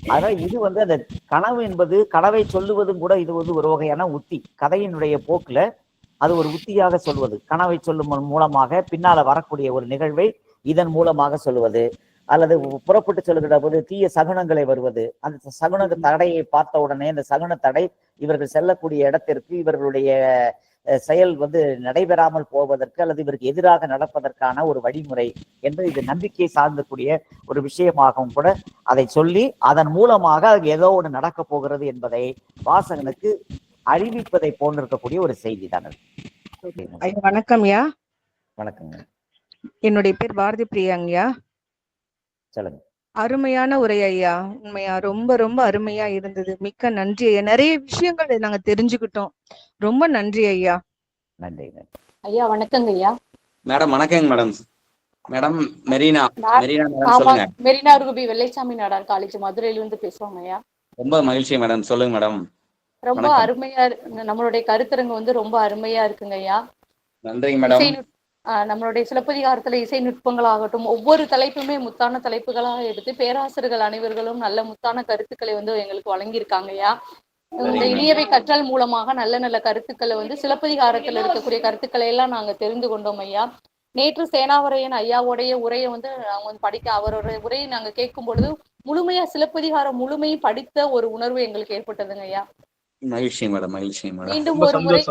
அதனால இது அந்த கனவு என்பது, கனவை சொல்லுவதும் கூட இது ஒரு வகையான உத்தி. கதையினுடைய போக்குல அது ஒரு உத்தியாக சொல்வது. கனவை சொல்லும் மூலமாக பின்னால வரக்கூடிய ஒரு நிகழ்வை இதன் மூலமாக சொல்லுவது, அல்லது புறப்பட்டு சொல்லுகிற போது தீய சகுனங்களை வருவது. அந்த சகுன தடையை பார்த்த உடனே அந்த சகுன தடை இவர்கள் செல்லக்கூடிய இடத்திற்கு இவர்களுடைய செயல் நடைபெறாமல் போவதற்கு அல்லது இவருக்கு எதிராக நடப்பதற்கான ஒரு வழிமுறை என்று இது நம்பிக்கையை சார்ந்தக்கூடிய ஒரு விஷயமாகவும் கூட அதை சொல்லி அதன் மூலமாக ஏதோ ஒன்று நடக்க போகிறது என்பதை வாசகனுக்கு அறிவிப்பதை போன்றிருக்கக்கூடிய ஒரு செய்தி தான். ஐயா வணக்கம்யா. வணக்கங்க. என்னுடைய பேர் பாரதி பிரியாங்கய்யா. சொல்லுங்க. அருமையான உரை ஐயா. உண்மையா ரொம்ப ரொம்ப அருமையா இருந்தது. மிக்க நன்றி ஐயா. நிறைய விஷயங்கள் நாங்க தெரிஞ்சுக்கிட்டோம். ரொம்ப நன்றி ஐயா. நன்றி. ஐயா வணக்கங்க ஐயா. மேடம் வணக்கங்க மேடம். மேடம் மெரினா மேடம் ஆமா, சொல்லுங்க. மெரினா ரூபி வெள்ளைச்சாமி நாடார் காலேஜ் மதுரையில இருந்து பேசுவாங்க ஐயா. ரொம்ப மகிழ்ச்சி மேடம். சொல்லுங்க மேடம். ரொம்ப வணக்கம். அருமையா நம்மளுடைய கருத்தரங்கு வந்து ரொம்ப அருமையா இருக்குங்க ஐயா. நன்றிங்க மேடம். நம்மளுடைய சிலப்பதிகாரத்துல இசை நுட்பங்களாகட்டும், ஒவ்வொரு தலைப்புமே முத்தான தலைப்புகளாக எடுத்து பேராசிரியர்கள் அனைவர்களும் நல்ல முத்தான கருத்துக்களை வந்து எங்களுக்கு வழங்கியிருக்காங்க ஐயா. இந்த இனியவை கற்றல் மூலமாக நல்ல நல்ல கருத்துக்களை வந்து சிலப்பதிகாரத்துல இருக்கக்கூடிய கருத்துக்களை எல்லாம் நாங்க தெரிந்து கொண்டோம் ஐயா. நேற்று சேனாவரையன் ஐயாவுடைய உரையை வந்து நாங்க வந்து படிக்க அவரோட உரையை நாங்க கேட்கும் பொழுது முழுமையா சிலப்பதிகாரம் முழுமையும் படித்த ஒரு உணர்வு எங்களுக்கு ஏற்பட்டதுங்க ஐயா. மகிழ்ச்சி மேடம். மகிழ்ச்சி மேடம். மீண்டும் ஒரு முறை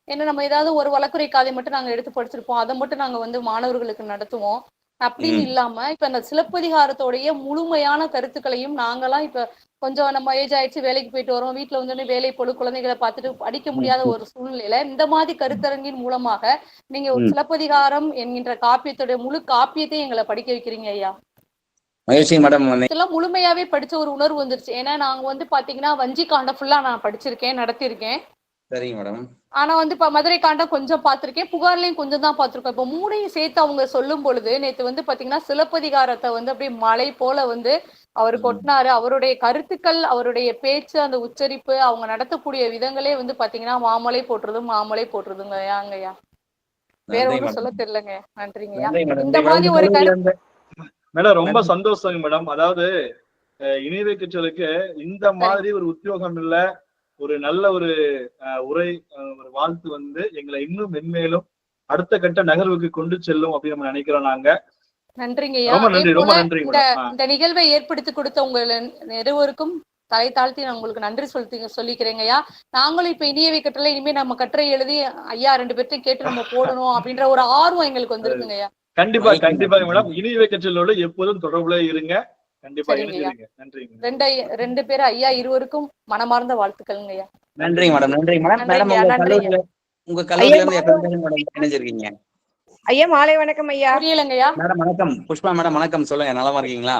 என்ன நம்ம ஏதாவது ஒரு வழக்குரை காதை மட்டும் நாங்க எடுத்து படிச்சிருப்போம், அதை மட்டும் நாங்க வந்து மாணவர்களுக்கு நடத்துவோம் அப்படின்னு இல்லாம இப்ப அந்த சிலப்பதிகாரத்தோடைய முழுமையான கருத்துக்களையும் நாங்கெல்லாம் இப்ப கொஞ்சம் நம்ம ஏஜ் ஆயிடுச்சு, வேலைக்கு போயிட்டு வரோம், வீட்டுல வந்து வேலை பொழு குழந்தைகளை பார்த்துட்டு படிக்க முடியாத ஒரு சூழ்நிலையில இந்த மாதிரி கருத்தரங்கின் மூலமாக நீங்க ஒரு சிலப்பதிகாரம் என்கின்ற காப்பியத்துடைய முழு காப்பியத்தையும் எங்களை படிக்க வைக்கிறீங்க ஐயா. மகிழ்ச்சி மேடம். இதெல்லாம் முழுமையாவே படிச்ச ஒரு உணர்வு வந்துருச்சு. ஏன்னா நாங்க வந்து பாத்தீங்கன்னா வஞ்சி காண்டம் ஃபுல்லா நான் படிச்சிருக்கேன், நடத்திருக்கேன். சரிங்க மேடம். ஆனா வந்து இப்ப மதுரை காண்டம் கொஞ்சம் பார்த்திருக்கேன், புகார்லயும் கொஞ்சம் தான் பார்த்திருக்கோம். இப்ப மூணையும் சேர்த்து அவங்க சொல்லும் பொழுது நேத்து வந்து பாத்தீங்கன்னா சிலப்பதிகாரத்தை வந்து அப்படியே மலை போல வந்து அவர் கொட்டினாரு. அவருடைய கருத்துக்கள், அவருடைய பேச்சு, அந்த உச்சரிப்பு, அவங்க நடத்தக்கூடிய விதங்களே வந்து பாத்தீங்கன்னா மாமலை போட்டுருதுங்க ஐயா. வேற ஒண்ணும் சொல்ல தெரியலங்க. நன்றிங்கய்யா. இந்த மாதிரி ஒரு மேடம் ரொம்ப சந்தோஷம் மேடம். அதாவது இனியவை கற்றலுக்கு இந்த மாதிரி ஒரு உத்தியோகம் இல்ல, ஒரு நல்ல ஒரு உரை, ஒரு வாழ்த்து வந்து எங்களை இன்னும் மென்மேலும் அடுத்த கட்ட நகர்வுக்கு கொண்டு செல்லும் அப்படின்னு நம்ம நினைக்கிறோம் நாங்க. நன்றிங்கய்யா. ரொம்ப நன்றி, ரொம்ப நன்றி. இந்த நிகழ்வை ஏற்படுத்தி கொடுத்த உங்க இருவருக்கும் தலை தாழ்த்தி நான் உங்களுக்கு நன்றி சொல்லிக்கிறேங்கய்யா. நாங்களும் இப்ப இனியவை கற்றலை இனிமே நம்ம கட்டுரை எழுதி ஐயா 2 பேர்த்தையும் கேட்டு நம்ம போடணும் அப்படின்ற ஒரு ஆர்வம் எங்களுக்கு வந்துருக்குங்கய்யா. கண்டிப்பா கண்டிப்பா மேடம். இனியவை கற்றலோட எப்போதும் தொடர்புல இருங்க. கண்டிப்பா இணைஞ்சிருங்க. நன்றிங்க. 2 பேரும் ஐயா இருவருக்கும் மனமார்ந்த வாழ்த்துக்கள்ங்க ஐயா. நன்றிங்க மேடம். நன்றிங்க மேடம். மேடம் உங்க கல்லூரியில இருந்து எத்தனை பேர் மேடம் இணைஞ்சிருக்கீங்க? ஐயா மாலை வணக்கம் ஐயா. புரியலங்கய்யா. மேடம் வணக்கம். புஷ்பா மேடம் வணக்கம். சொல்லுங்க, நலமா இருக்கீங்களா?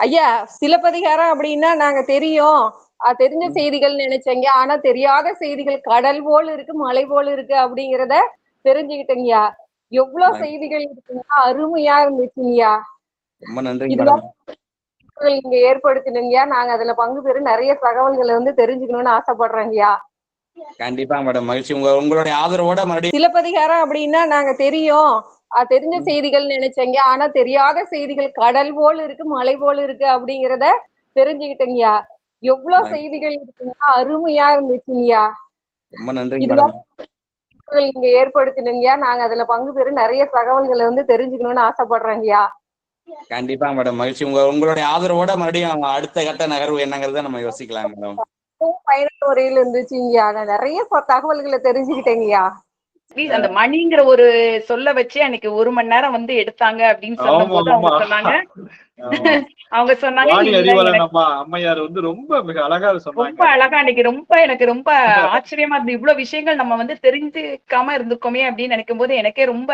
ஐயா சிலப்பதிகாரம் அப்படின்னா நாங்க தெரியும், தெரிஞ்ச செய்திகள் நினைச்சேங்க. ஆனா தெரியாத செய்திகள் கடல் போல் இருக்கு, மலை போல் இருக்கு அப்படிங்கிறத தெரிஞ்சுக்கிட்டேங்கய்யா. எவ்வளவு செய்திகள் இருக்குன்னா அருமையா இருந்துச்சுங்கய்யா. ரொம்ப நன்றி மேடம். இங்க ஏற்படுத்தினீங்கயா. நாங்க அதுல பங்கு பெற நிறைய தகவல்களை வந்து தெரிஞ்சுக்கணும்னு ஆசைப்படுறேங்கய்யா. கண்டிப்பா மேடம். மகிழ்ச்சி. உங்களுடைய ஆதரவோட மறுபடியும் சிலப்பதிகாரம் அப்படின்னா நாங்க தெரியும், தெரிஞ்ச செய்திகள் நினைச்சேங்க. ஆனா தெரியாத செய்திகள் கடல் போல் இருக்கு, மலை போல் இருக்கு அப்படிங்கிறத தெரிஞ்சுக்கிட்டேங்கய்யா. எவ்வளவு செய்திகள் இருக்குன்னா அருமையா இருந்துச்சுங்கய்யா. ரொம்ப நன்றி மேடம். இங்க ஏற்படுத்தினீங்கயா. நாங்க அதுல பங்கு பெற நிறைய தகவல்களை வந்து தெரிஞ்சுக்கணும்னு ஆசைப்படுறேங்கய்யா. கண்டிப்பா மேடம். மகிழ்ச்சி. உங்களுடைய ஆதரவோட மறுபடியும் அடுத்த கட்ட நகர்வு என்னங்கிறத நம்ம யோசிக்கலாம் மேடம். பயனுள்ள முறையில் இருந்துச்சுங்கய்யா. நான் நிறைய தகவல்களை தெரிஞ்சுக்கிட்டேங்கய்யா. அந்த மணிங்கிற ஒரு சொல்ல வச்சு அன்னைக்கு 1 மணி நேரம் வந்து எடுத்தாங்க அப்படின்னு சொல்லும்போது அவங்க சொன்னாங்க அம்மையார் வந்து ரொம்ப மிக அழகா சொன்னாங்க. ரொம்ப அழகா அன்னைக்கு எனக்கு ரொம்ப ஆச்சரியமா இருந்து இவ்வளவு விஷயங்கள் நம்ம வந்து தெரிஞ்சுக்காம இருந்துக்கோமே அப்படின்னு நினைக்கும் போது எனக்கே ரொம்ப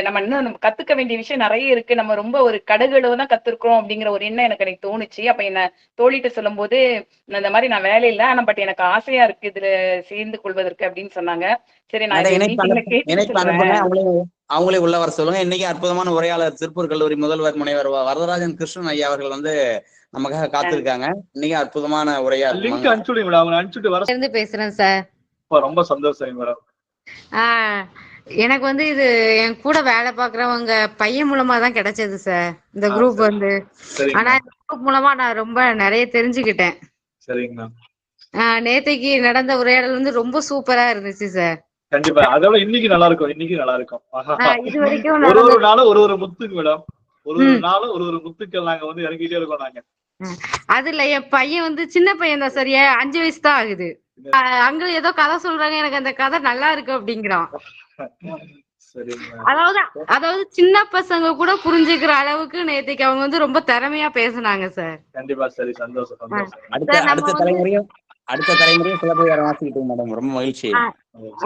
நம்ம இன்னும் கத்துக்க வேண்டிய விஷயம் நிறைய இருக்கு. நம்ம ரொம்ப ஒரு கடுகளவுதான் கத்துருக்கோம் அப்படிங்கிற ஒரு எண்ணம் எனக்கு தோணுச்சு. அப்ப என்ன தோழிட்டு சொல்லும் போது இந்த மாதிரி நான் வேலை இல்லை, ஆனா பட் எனக்கு ஆசையா இருக்கு இதுல சேர்ந்து கொள்வதற்கு அப்படின்னு சொன்னாங்க. சரி நான் அவங்களே உள்ள வர சொல்லுங்க. இன்னைக்கு அற்புதமான உரையாளர் திருப்பூர் கல்லூரி முதல்வர் முனைவர் வரதராஜன் கிருஷ்ணன் ஐயா அவர்கள் வந்து நமக்காக காத்திருக்காங்க. இன்னைக்கு அற்புதமான உரையாளர் லிங்க் அனுப்பிச்சுடுங்க. அவங்க அனுப்பிச்சுட்டு வர இருந்து பேசுறேன் சார். ரொம்ப சந்தோஷம் மேடம். எனக்கு வந்து இது என் கூட வேலை பாக்குறவங்க பையன் மூலமா தான் கிடைச்சது சார் இந்த குரூப் வந்து. ஆனா இந்த குரூப் மூலமா நான் ரொம்ப நிறைய தெரிஞ்சுக்கிட்டேன். சரிங்க. நேத்தைக்கு நடந்த உரையாடல் வந்து ரொம்ப சூப்பரா இருந்துச்சு சார். கண்டிப்பா அதோட இன்னைக்கு நல்லா இருக்கும். இது வரைக்கும் ஒரு நாளும் ஒரு முத்துக்கு மேடம். ஒரு நாளும் ஒரு முத்துக்கள் நாங்க வந்து இறங்கிட்டே இருக்கோம் நாங்க. அதுல என் பையன் வந்து சின்ன பையன் தான் சரியா, 5 வயசு தான் ஆகுது. அங்க ஏதோ கதை சொல்றாங்க, எனக்கு அந்த கதை நல்லா இருக்கு அப்படிங்கிறான். அதாவது சின்ன பசங்க கூட புரிஞ்சுக்கிற அளவுக்கு நேத்துக்கு அவங்க வந்து ரொம்ப திறமையா பேசுனாங்க சார். கண்டிப்பா. சரி, சந்தோஷம். அடுத்த தலைமுறையும் சிலப்பதிகாரம் வாசிக்கிட்டோம் மேடம். ரொம்ப மகிழ்ச்சி.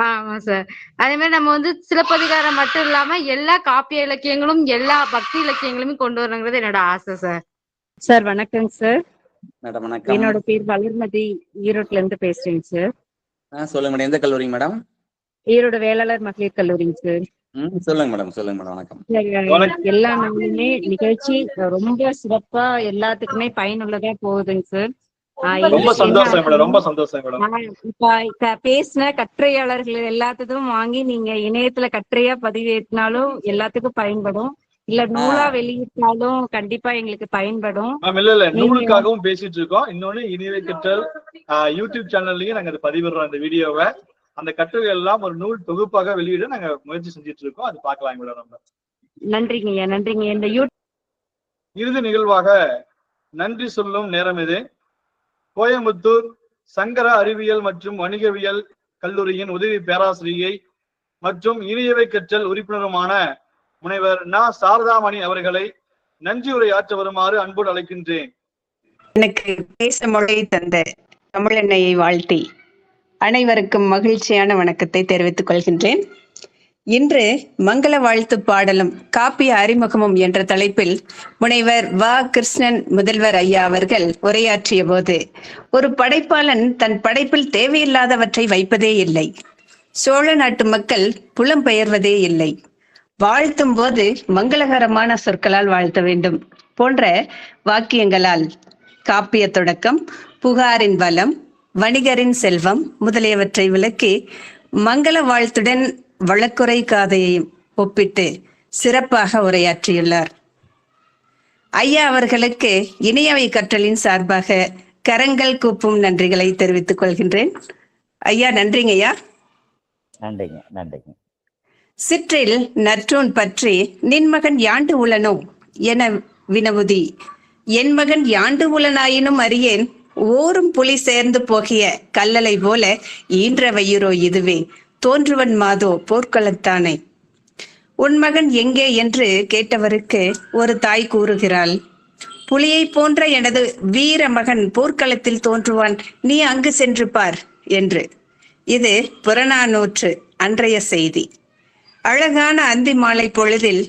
ஆமா சார். அதே மாதிரி நம்ம வந்து சிலப்பதிகாரம் மட்டும் இல்லாம எல்லா காப்பிய இலக்கியங்களும் எல்லா பக்தி இலக்கியங்களுமே கொண்டு வரணுங்கிறது என்னோட ஆசை சார். சார் வணக்கம் சார். மேடம் வணக்கம். என்னோட பேர் வளர்மதி, ஈரோட்ல இருந்து பேசுறேங்க சார். சொல்லுங்க மேடம். எந்த கல்லூரிங்க மேடம்? ஈரோடு வேளாளர் மகளிர் கல்லூரிங்க சார். சொல்லுங்க மேடம். சொல்லுங்க மேடம். வணக்கம். எல்லா நாளுமே நிகழ்ச்சி ரொம்ப சிறப்பா எல்லாத்துக்குமே பயனுள்ளதா போகுதுங்க சார். ரொம்ப சந்தோஷம் மேடம். ரொம்ப சந்தோஷம் மேடம். இப்ப பேசின கட்டுரையாளர்கள் எல்லாத்துக்கும் வாங்கி நீங்க இணையத்துல கட்டுரையா பதிவேற்றினாலும் எல்லாத்துக்கும் பயன்படும். இல்ல நூலா வெளியிட்டாலும் கண்டிப்பா எங்களுக்கு பயன்படும். இல்ல நூலுக்காகவும் பேசிட்டு இருக்கோம். இன்னொன்னு இனியவை கற்றல் யூடியூப் சேனல்லயும் நாங்க அதை பதிவிடுறோம். இந்த வீடியோவை அந்த கட்டுரைகள் எல்லாம் ஒரு நூல் தொகுப்பாக வெளியிட நாங்க முயற்சி செஞ்சுட்டு இருக்கோம். அது பார்க்கலாம் மேடம். நம்ம நன்றிங்க. நன்றிங்க. இந்த இறுதி நிகழ்வாக நன்றி சொல்லும் நேரம் இது. கோயம்புத்தூர் சங்கர அறிவியல் மற்றும் வணிகவியல் கல்லூரியின் உதவி பேராசிரியை மற்றும் இனியவை கற்றல் உறுப்பினருமான முனைவர் நா. சாரதாமணி அவர்களை நன்றி உரை ஆற்ற வருமாறு அன்போடு அழைக்கின்றேன். எனக்கு பேச மொழி தந்த தமிழெண்ணையை வாழ்த்தி அனைவருக்கும் மகிழ்ச்சியான வணக்கத்தை தெரிவித்துக் கொள்கின்றேன். இன்று மங்கள வாழ்த்து பாடலும் காப்பிய அறிமுகமும் என்ற தலைப்பில் முனைவர் வ. கிருஷ்ணன் முதல்வர் ஐயா அவர்கள் உரையாற்றிய போது, ஒரு படைப்பாளன் தன் படைப்பில் தேவையில்லாதவற்றை வைப்பதே இல்லை, சோழ நாட்டு மக்கள் புலம்பெயர்வதே இல்லை, வாழ்த்தும் போது மங்களகரமான சொற்களால் வாழ்த்த வேண்டும் போன்ற வாக்கியங்களால் காப்பிய தொடக்கம், புகாரின் பலம், வணிகரின் செல்வம் முதலியவற்றை விளக்கி மங்கள வாழ்த்துடன் வழக்குரை காதையையும் ஒப்பிட்டு சிறப்பாக உரையாற்றியுள்ளார். ஐயா அவர்களுக்கு இனியவை கற்றலின் சார்பாக கரங்கள் கூப்பும் நன்றிகளை தெரிவித்துக் கொள்கின்றேன். ஐயா நன்றிங்க ஐயா. நன்றிங்க. நன்றிங்க. சிற்றில் நற்றூன் பற்றி நின்மகன் யாண்டு உளனோ என வினவுதி, என் மகன் யாண்டு உளனாயினும் அறியேன், ஓரும் புலி சேர்ந்து போகிய கல்லலை போல ஈன்ற வயிறோ இதுவே, தோன்றுவன் மாதோ போர்க்களத்தானே. உன் மகன் எங்கே என்று கேட்டவருக்கு ஒரு தாய் கூறுகிறாள், புலியை போன்ற எனது வீர மகன் போர்க்களத்தில் தோன்றுவான், நீ அங்கு சென்று பார் என்று. இது புறநானூற்று அன்றைய செய்தி. அழகான அந்தி மாலை பொழுதில்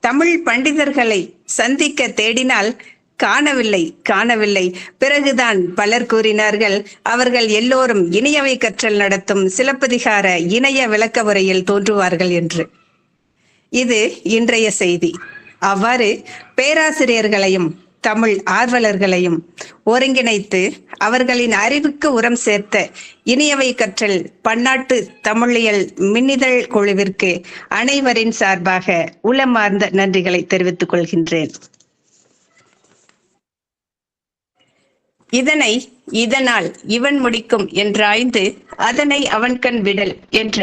தமிழ் பண்டிதர்களை சந்திக்க தேடினால் காணவில்லை. பிறகுதான் பலர் கூறினார்கள், அவர்கள் எல்லோரும் இனியவை கற்றல் நடத்தும் சிலப்பதிகார இணைய விளக்க உரையில் தோன்றுவார்கள் என்று. இது இன்றைய செய்தி. அவ்வாறு பேராசிரியர்களையும் தமிழ் ஆர்வலர்களையும் ஒருங்கிணைத்து அவர்களின் அறிவுக்கு உரம் சேர்த்த இனியவை கற்றல் பன்னாட்டு தமிழியல் மின்னிதழ் குழுவிற்கு அனைவரின் சார்பாக உளமார்ந்த நன்றிகளை தெரிவித்துக் கொள்கின்றேன். இதனால் இவன் முடிக்கும் என்றாய்ந்து அதனை அவன் கண் விடல் என்ற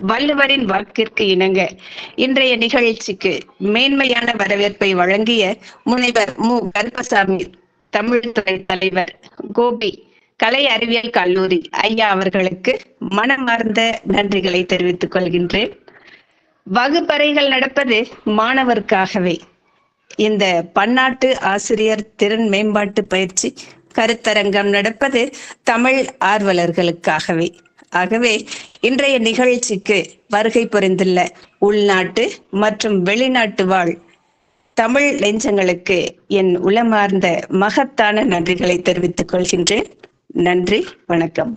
வள்ளுவரின் வாக்கிற்கு இணங்க இன்றைய நிகழ்ச்சிக்கு மேன்மையான வரவேற்பை வழங்கிய முனைவர் மு. கருப்பசாமி தமிழ் துறை தலைவர், கோபி கலை அறிவியல் கல்லூரி ஐயா அவர்களுக்கு மனமார்ந்த நன்றிகளை தெரிவித்துக் கொள்கின்றேன். வகுப்பறைகள் நடப்பது மாணவருக்காகவே. இந்த பன்னாட்டு ஆசிரியர் திறன் மேம்பாட்டு பயிற்சி கருத்தரங்கம் நடப்பது தமிழ் ஆர்வலர்களுக்காகவே. ஆகவே இன்றைய நிகழ்ச்சிக்கு வருகை புரிந்துள்ள உள்நாட்டு மற்றும் வெளிநாட்டு வாழ் தமிழ் நெஞ்சங்களுக்கு என் உளமார்ந்த மகத்தான நன்றிகளை தெரிவித்துக் கொள்கின்றேன். நன்றி, வணக்கம்.